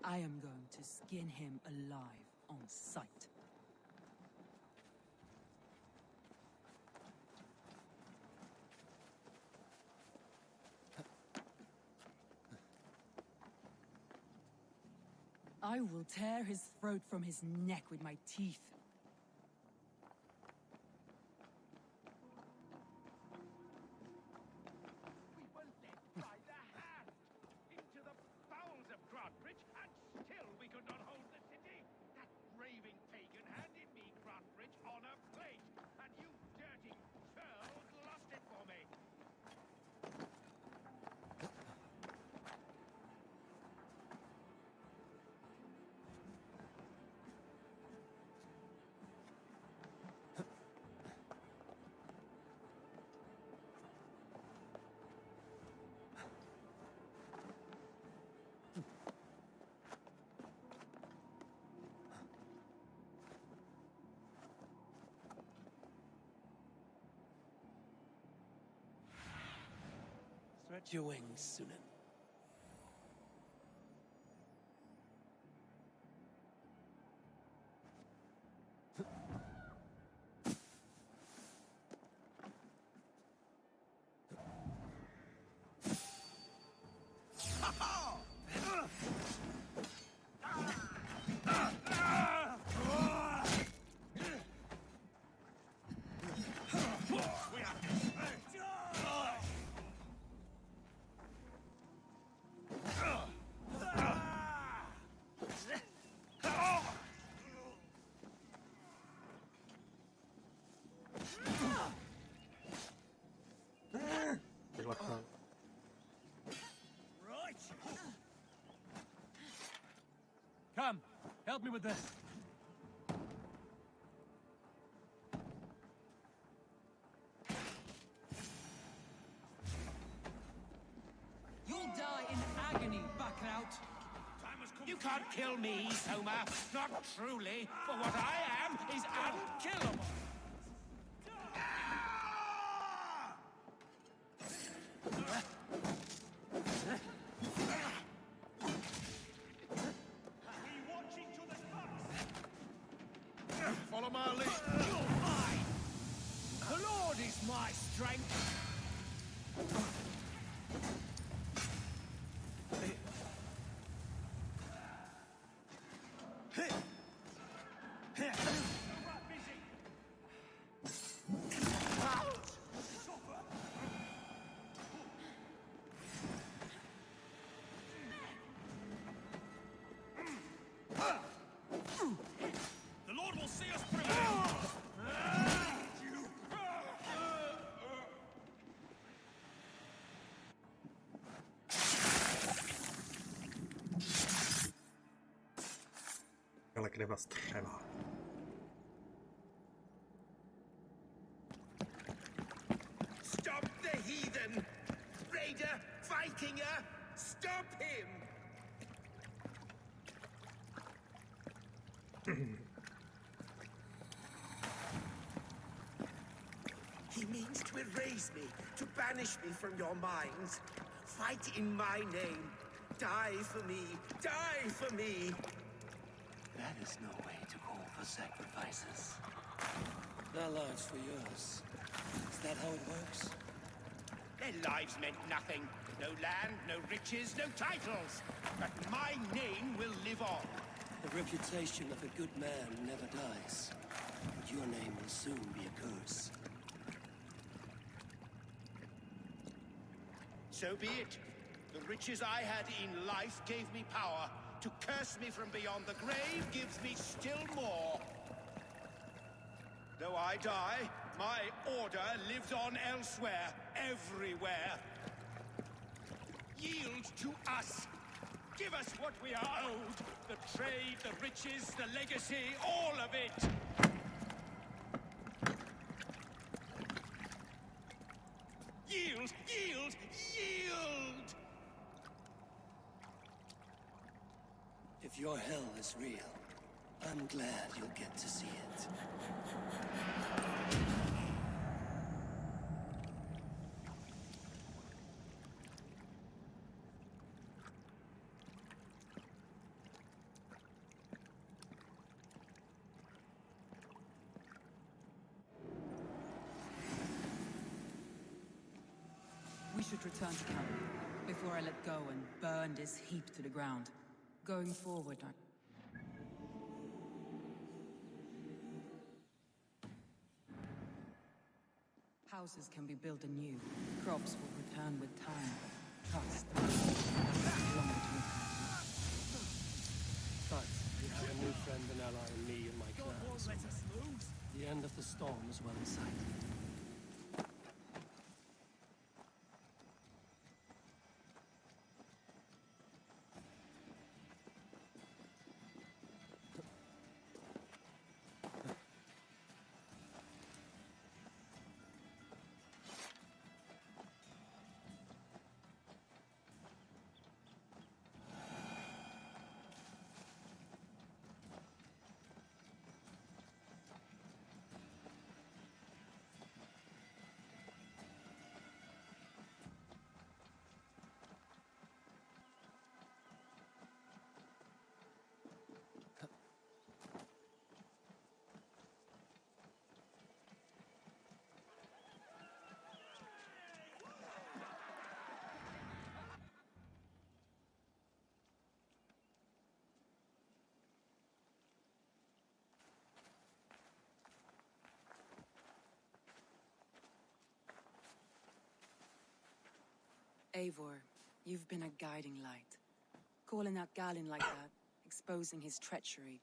I am going to skin him alive on sight. I will tear his throat from his neck with my teeth. We were led by the hand into the bowels of Grantbridge, and still we could not hold the city. That raving pagan handed me Grantbridge on a plate, and you dirty churls lost it for me. Stretch your wings, Sunan. Come, help me with this. You'll die in agony, Bakraut. You can't kill me, Soma. Not truly, for what I am is unkillable. Follow my lead. You're mine. The Lord is my strength. The Lord will see us through. Ale kde vás střeva? Stop the heathen! Raider! Vikinger! Stop him! He means to erase me, to banish me from your minds. Fight in my name. Die for me. Die for me. That is no way to call for sacrifices. Their lives for yours. Is that how it works? Their lives meant nothing. No land, no riches, no titles. But my name will live on. The reputation of a good man never dies. But your name will soon be a curse. So be it. The riches I had in life gave me power. To curse me from beyond the grave gives me still more. Though I die, my order lives on elsewhere, everywhere. Yield to us. Give us what we are owed. The trade, the riches, the legacy, all of it. Yield, yield, yield! If your hell is real, I'm glad you'll get to see it. We should return to camp before I let go and burn this heap to the ground. Going forward, Houses can be built anew. Crops will return with time. Trust. That's longer to look at. But we have a new friend and ally in me and my clan. won't let us lose. The end of the storm is well in sight. Eivor, you've been a guiding light. Calling out Galin like that, exposing his treachery,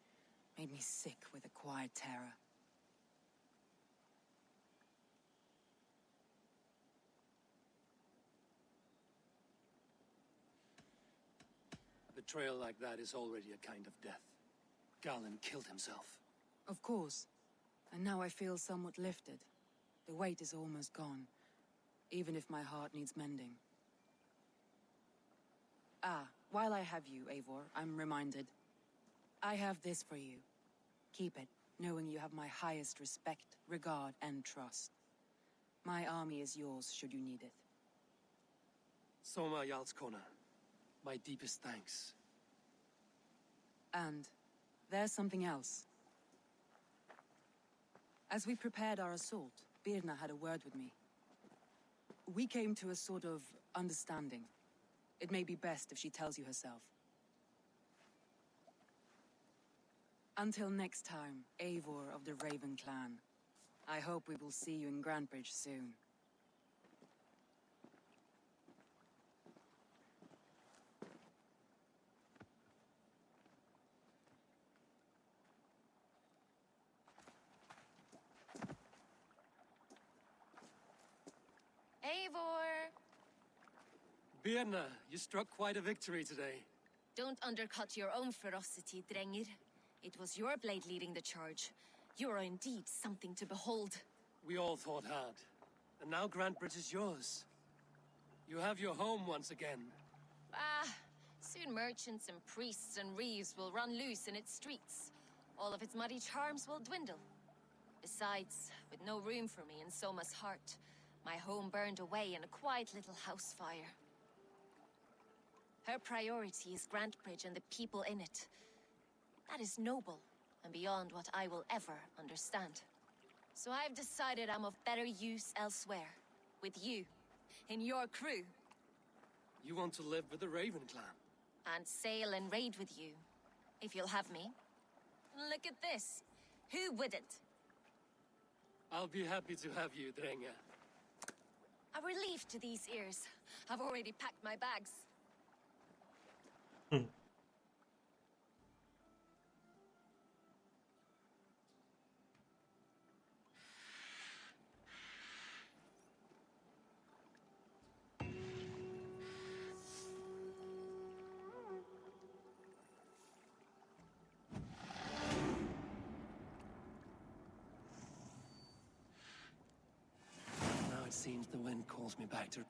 made me sick with a quiet terror. A betrayal like that is already a kind of death. Galin killed himself. Of course. And now I feel somewhat lifted. The weight is almost gone, even if my heart needs mending. Ah, while I have you, Eivor, I'm reminded. I have this for you. Keep it, knowing you have my highest respect, regard, and trust. My army is yours, should you need it. Soma Yalskona, my deepest thanks. And there's something else. As we prepared our assault, Birna had a word with me. We came to a sort of understanding. It may be best if she tells you herself. Until next time, Eivor of the Raven Clan. I hope we will see you in Grantebridge soon. Eivor! Birna, you struck quite a victory today. Don't undercut your own ferocity, Drengir. It was your blade leading the charge. You are indeed something to behold. We all thought hard. And now Grantebridge is yours. You have your home once again. Ah, soon merchants and priests and reeves will run loose in its streets. All of its muddy charms will dwindle. Besides, with no room for me in Soma's heart, my home burned away in a quiet little house fire. Her priority is Grantebridge and the people in it. That is noble, and beyond what I will ever understand. So I've decided I'm of better use elsewhere. With you, in your crew. You want to live with the Raven Clan? And sail and raid with you, if you'll have me. Look at this. Who wouldn't? I'll be happy to have you, Drenga. A relief to these ears. I've already packed my bags. Now it seems the wind calls me back to...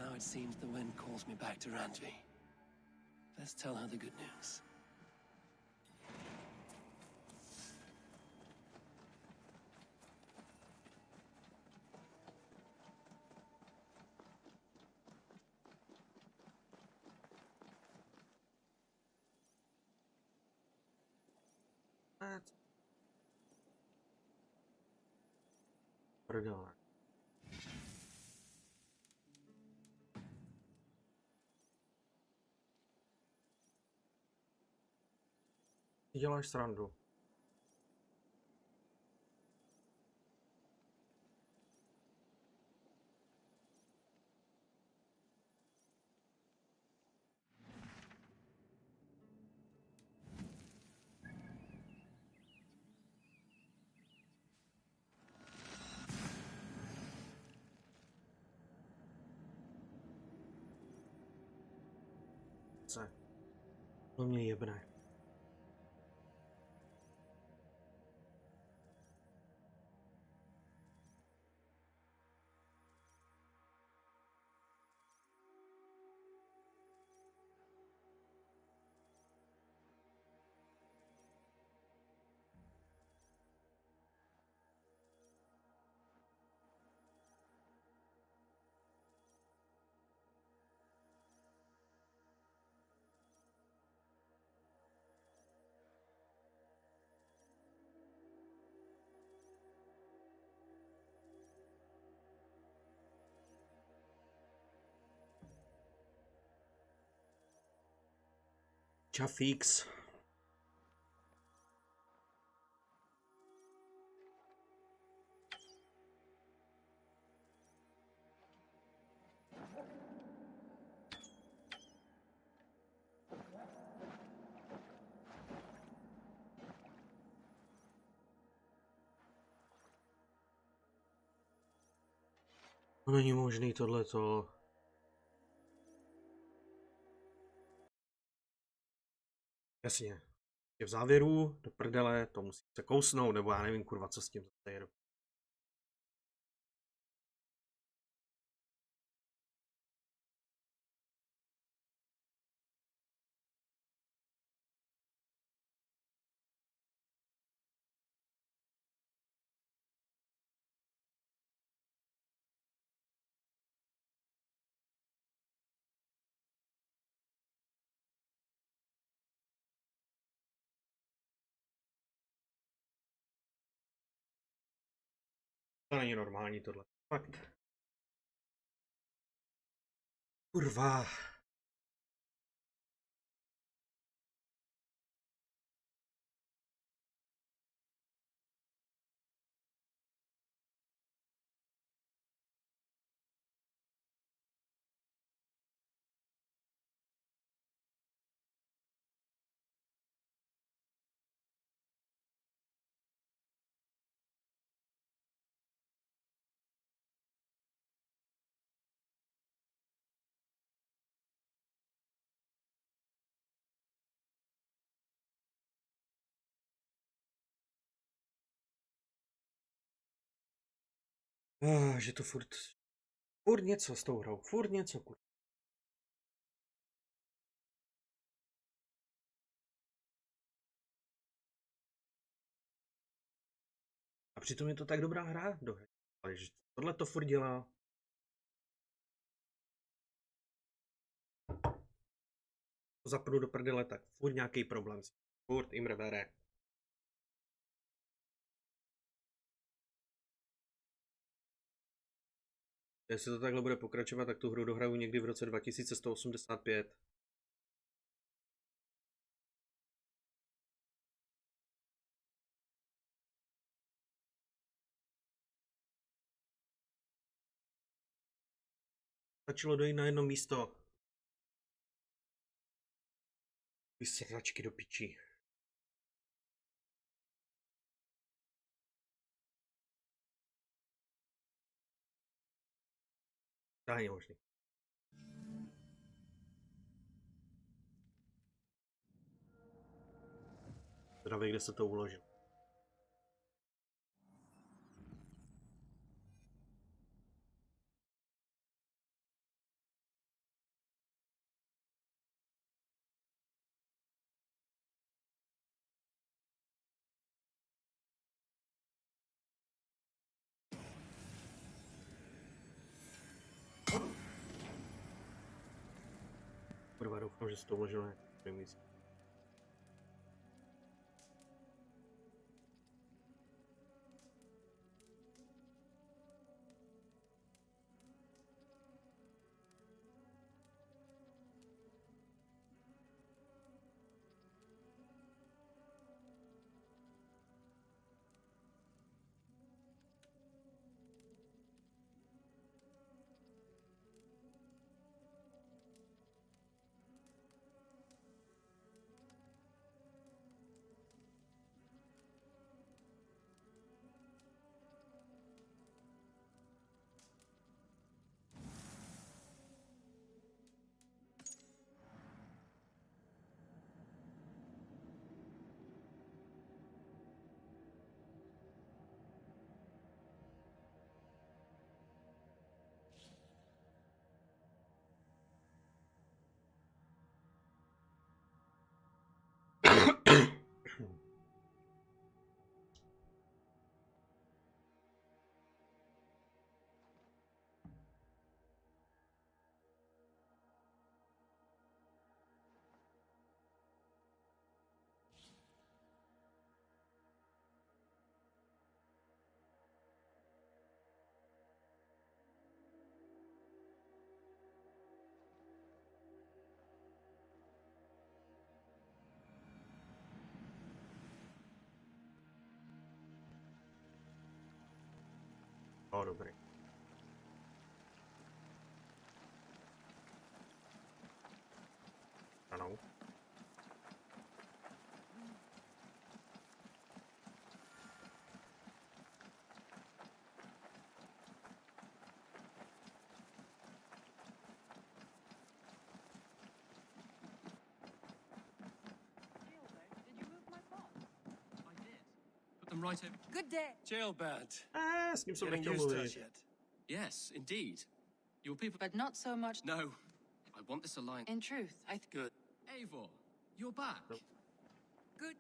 Now it seems the wind calls me back to Randvi. Let's tell her the good news. Prdele. Děláš srandu. To mě jebne. Čafíks. To není možný tohleto. Jasně. Je v závěru, do prdele, to musí se kousnout, nebo já nevím, kurva, co s tím zase jedu. To není normální tohle. Fakt. Kurva. Že to furt něco s tou hrou, furt něco, kurva. A přitom je to tak dobrá hra do hry. Ale že tohle to furt dělá. Zapnu do prdele, tak furt nějaký problém. Furt imrevere. Jestli to takhle bude pokračovat, tak tu hru dohraju někdy v roce 2185. Stačilo dojít na jedno místo. Vysvětlačky do pičí. To není možný. Zdravě, kde se to uložil. Kurva, doufám, že jsi to uložil nějaký míst. O, dobrý. Ano. Put them right over. Good day. Jailbird. S ním jsem Getting nechtěl used to mluvit. it yet? Yes, indeed. Your people. But not so much. No, I want this alliance. In truth, Good. Eivor, you're back. Good.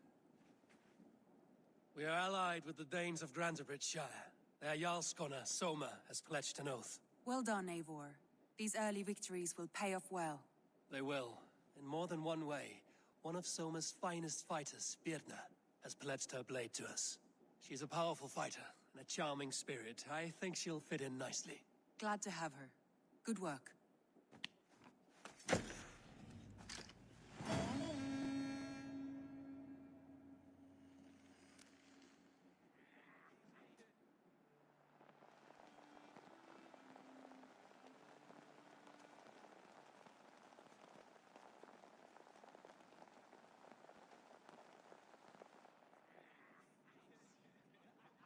We are allied with the Danes of Grantebridgeshire. Their Jarlskona, Soma, has pledged an oath. Well done, Eivor. These early victories will pay off well. They will, in more than one way. One of Soma's finest fighters, Birna, has pledged her blade to us. She's a powerful fighter and a charming spirit. I think she'll fit in nicely. Glad to have her. Good work.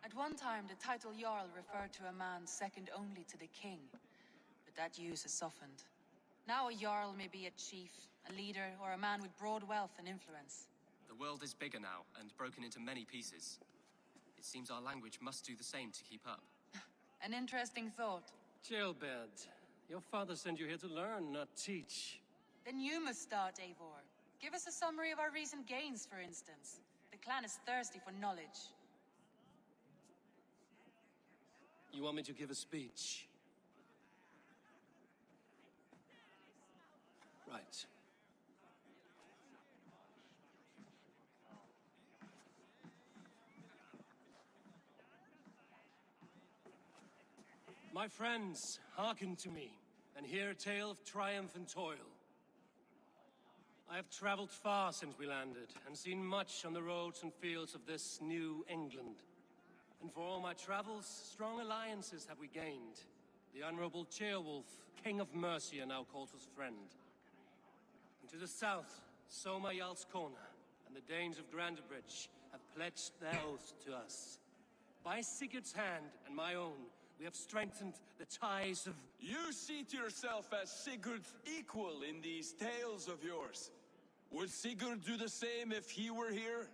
At one time, the title Jarl referred to a man second only to the king, but that use has softened. Now a Jarl may be a chief, a leader, or a man with broad wealth and influence. The world is bigger now, and broken into many pieces. It seems our language must do the same to keep up. An interesting thought. Jailbird, your father sent you here to learn, not teach. Then you must start, Eivor. Give us a summary of our recent gains, for instance. The clan is thirsty for knowledge. You want me to give a speech? Right. My friends, hearken to me, and hear a tale of triumph and toil. I have traveled far since we landed, and seen much on the roads and fields of this new England. And for all my travels, strong alliances have we gained. The Honorable Ceolwulf, King of Mercia, now calls us friend. And to the south, Soma Jarlskona and the Danes of Grantebridge have pledged their oath to us. By Sigurd's hand and my own, we have strengthened the ties of... You see to yourself as Sigurd's equal in these tales of yours. Would Sigurd do the same if he were here?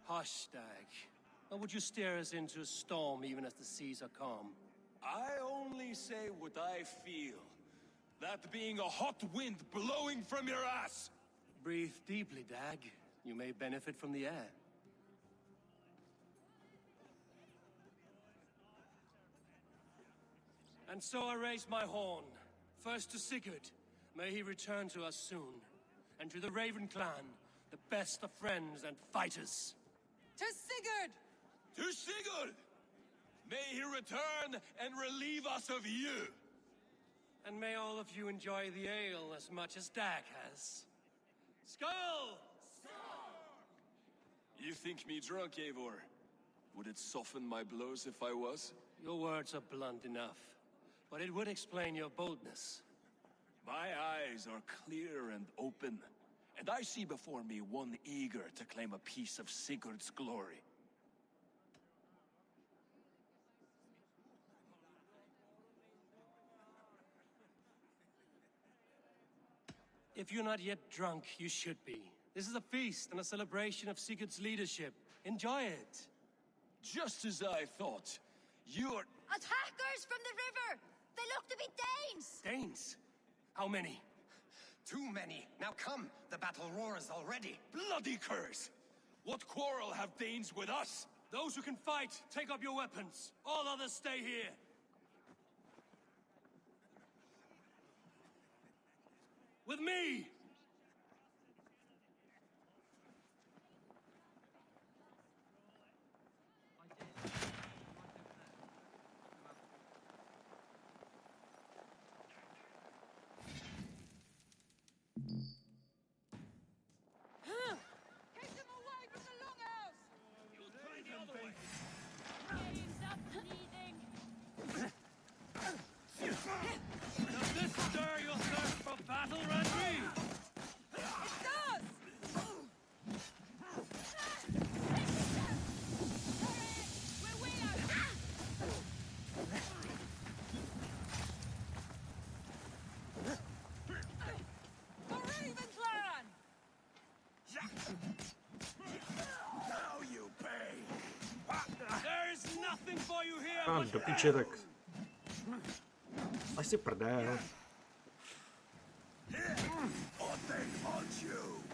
Hush, Dag. Or would you steer us into a storm even as the seas are calm? I only say what I feel. That being a hot wind blowing from your ass! Breathe deeply, Dag. You may benefit from the air. And so I raise my horn. First to Sigurd. May he return to us soon. And to the Raven clan, the best of friends and fighters. To Sigurd! To Sigurd! May he return and relieve us of you! And may all of you enjoy the ale as much as Dag has. Skull! You think me drunk, Eivor? Would it soften my blows if I was? Your words are blunt enough, but it would explain your boldness. My eyes are clear and open, and I see before me one eager to claim a piece of Sigurd's glory. If you're not yet drunk, you should be. This is a feast and a celebration of Sigurd's leadership. Enjoy it. Just as I thought. You're... Attackers from the river! They look to be Danes! Danes? How many? Too many. Now come, the battle roars already. Bloody curse! What quarrel have Danes with us? Those who can fight, take up your weapons. All others stay here. With me! Does this stir your thirst for battle, Randvi? It does! We're way out! The Raven clan! Now you pay! There is nothing for you here A but do piče, tak... Až si prdel. Or they haunt you!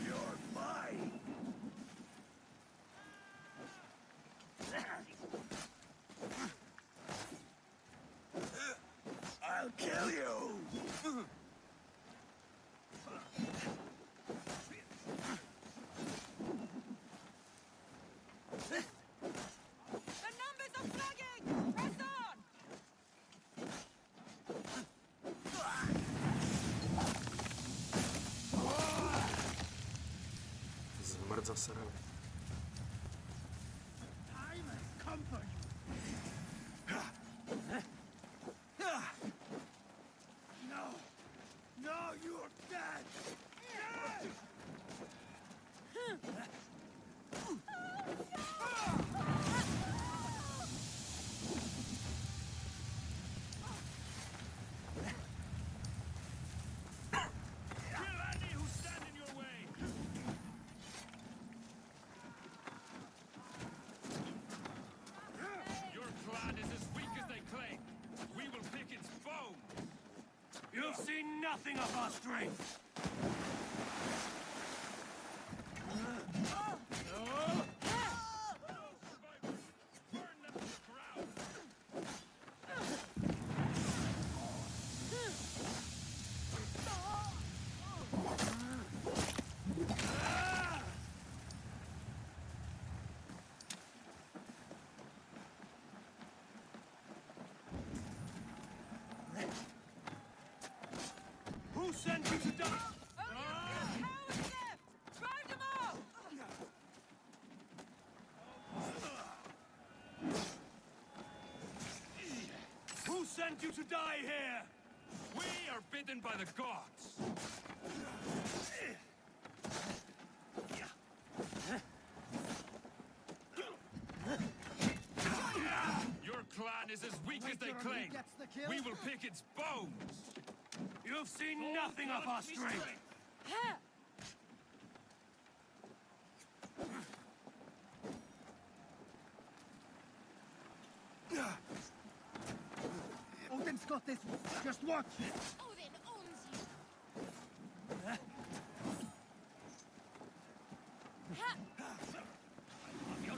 You're mine! I'll kill you! The numbers are flagging! Press on! Zmrt zase. Time has come for you! No! No, you're dead! Kill any who stand in your way! Your clan is as weak as they claim. We will pick its bones! you've seen nothing of our strength. Burn them to the ground! Who sent you to die? Cowards left! Drive them off! Who sent you to die here? We are bidden by the gods! Your clan is as weak as they claim. We will pick its bones! You've seen nothing of our strength. Odin's got this. Just watch. Odin owns you! Your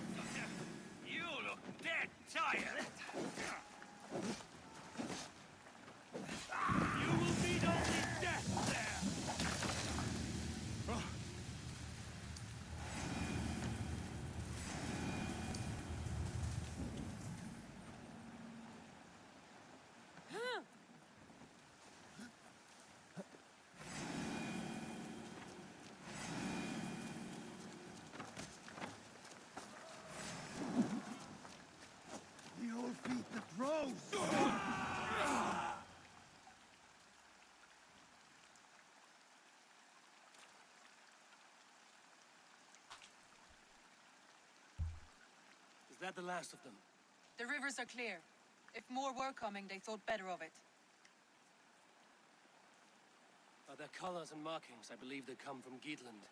Is that the last of them? The rivers are clear. If more were coming, they thought better of it. By their colors and markings, I believe they come from Geatland.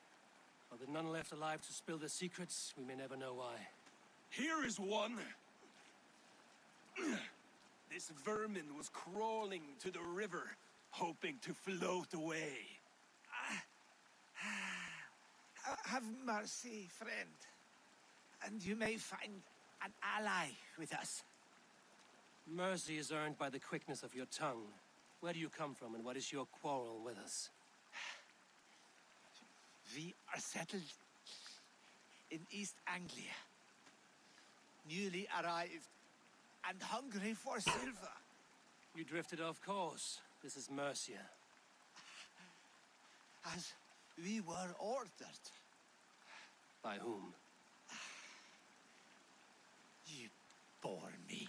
Are there none left alive to spill their secrets? We may never know why. Here is one. This vermin was crawling to the river, hoping to float away. Have mercy, friend. And you may find an ally with us. Mercy is earned by the quickness of your tongue. Where do you come from, and what is your quarrel with us? We are settled in East Anglia. Newly arrived and hungry for silver. You drifted off course. This is Mercia. As we were ordered. By whom? You bore me.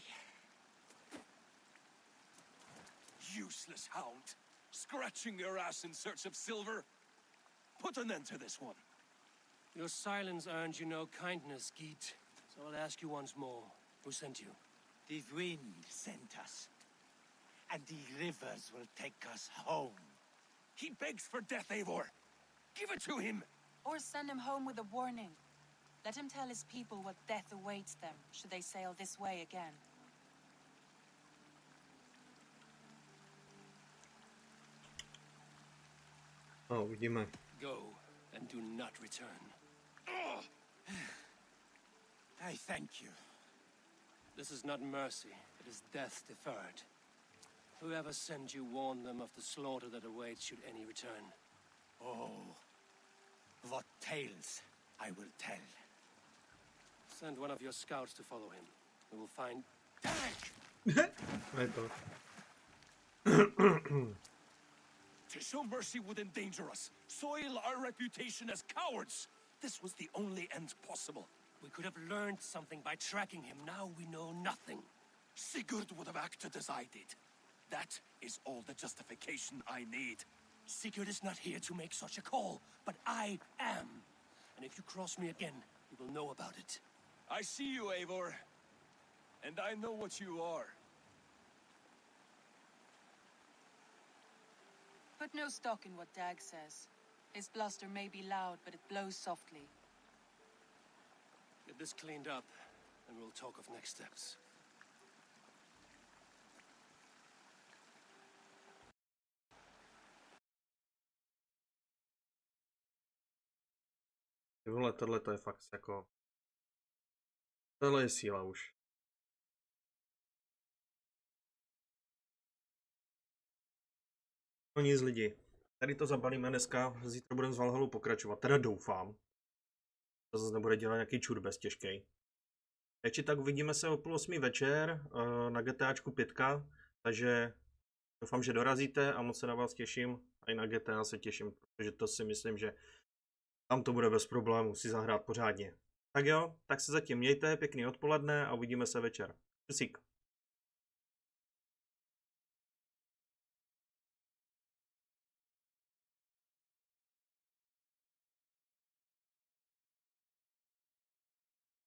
Useless hound. Scratching your ass in search of silver. Put an end to this one. Your silence earned you no kindness, Geet. So I'll ask you once more. Who sent you? The wind sent us. And the rivers will take us home. He begs for death, Eivor. Give it to him. Or send him home with a warning. Let him tell his people what death awaits them, should they sail this way again. Uvidíme. Go, and do not return. I thank you. This is not mercy, it is death deferred. Whoever sent you warned them of the slaughter that awaits should any return. Oh, what tales I will tell. Send one of your scouts to follow him. We will find... I thought. To show mercy would endanger us, soil our reputation as cowards. This was the only end possible. We could have learned something by tracking him. Now we know nothing. Sigurd would have acted as I did. That is all the justification I need. Sigurd is not here to make such a call, but I am. And if you cross me again, you will know about it. I see you, Eivor. And I know what you are. Put no stock in what Dag says. His bluster may be loud, but it blows softly. Get this cleaned up, and we'll talk of next steps. Tohle to je fakt jako... Tohle je síla už. No nic lidi. Tady to zabalíme dneska, zítra budeme s Valhallou pokračovat. Teda doufám. To zase nebude dělat nějaký čurbes těžkej. Takže tak uvidíme se o 7:30 večer na GTAčku 5. Takže doufám, že dorazíte a moc se na vás těším. A i na GTA se těším, protože to si myslím, že tam to bude bez problémů si zahrát pořádně. Tak jo, tak se zatím mějte, pěkný odpoledne a uvidíme se večer. Čusík.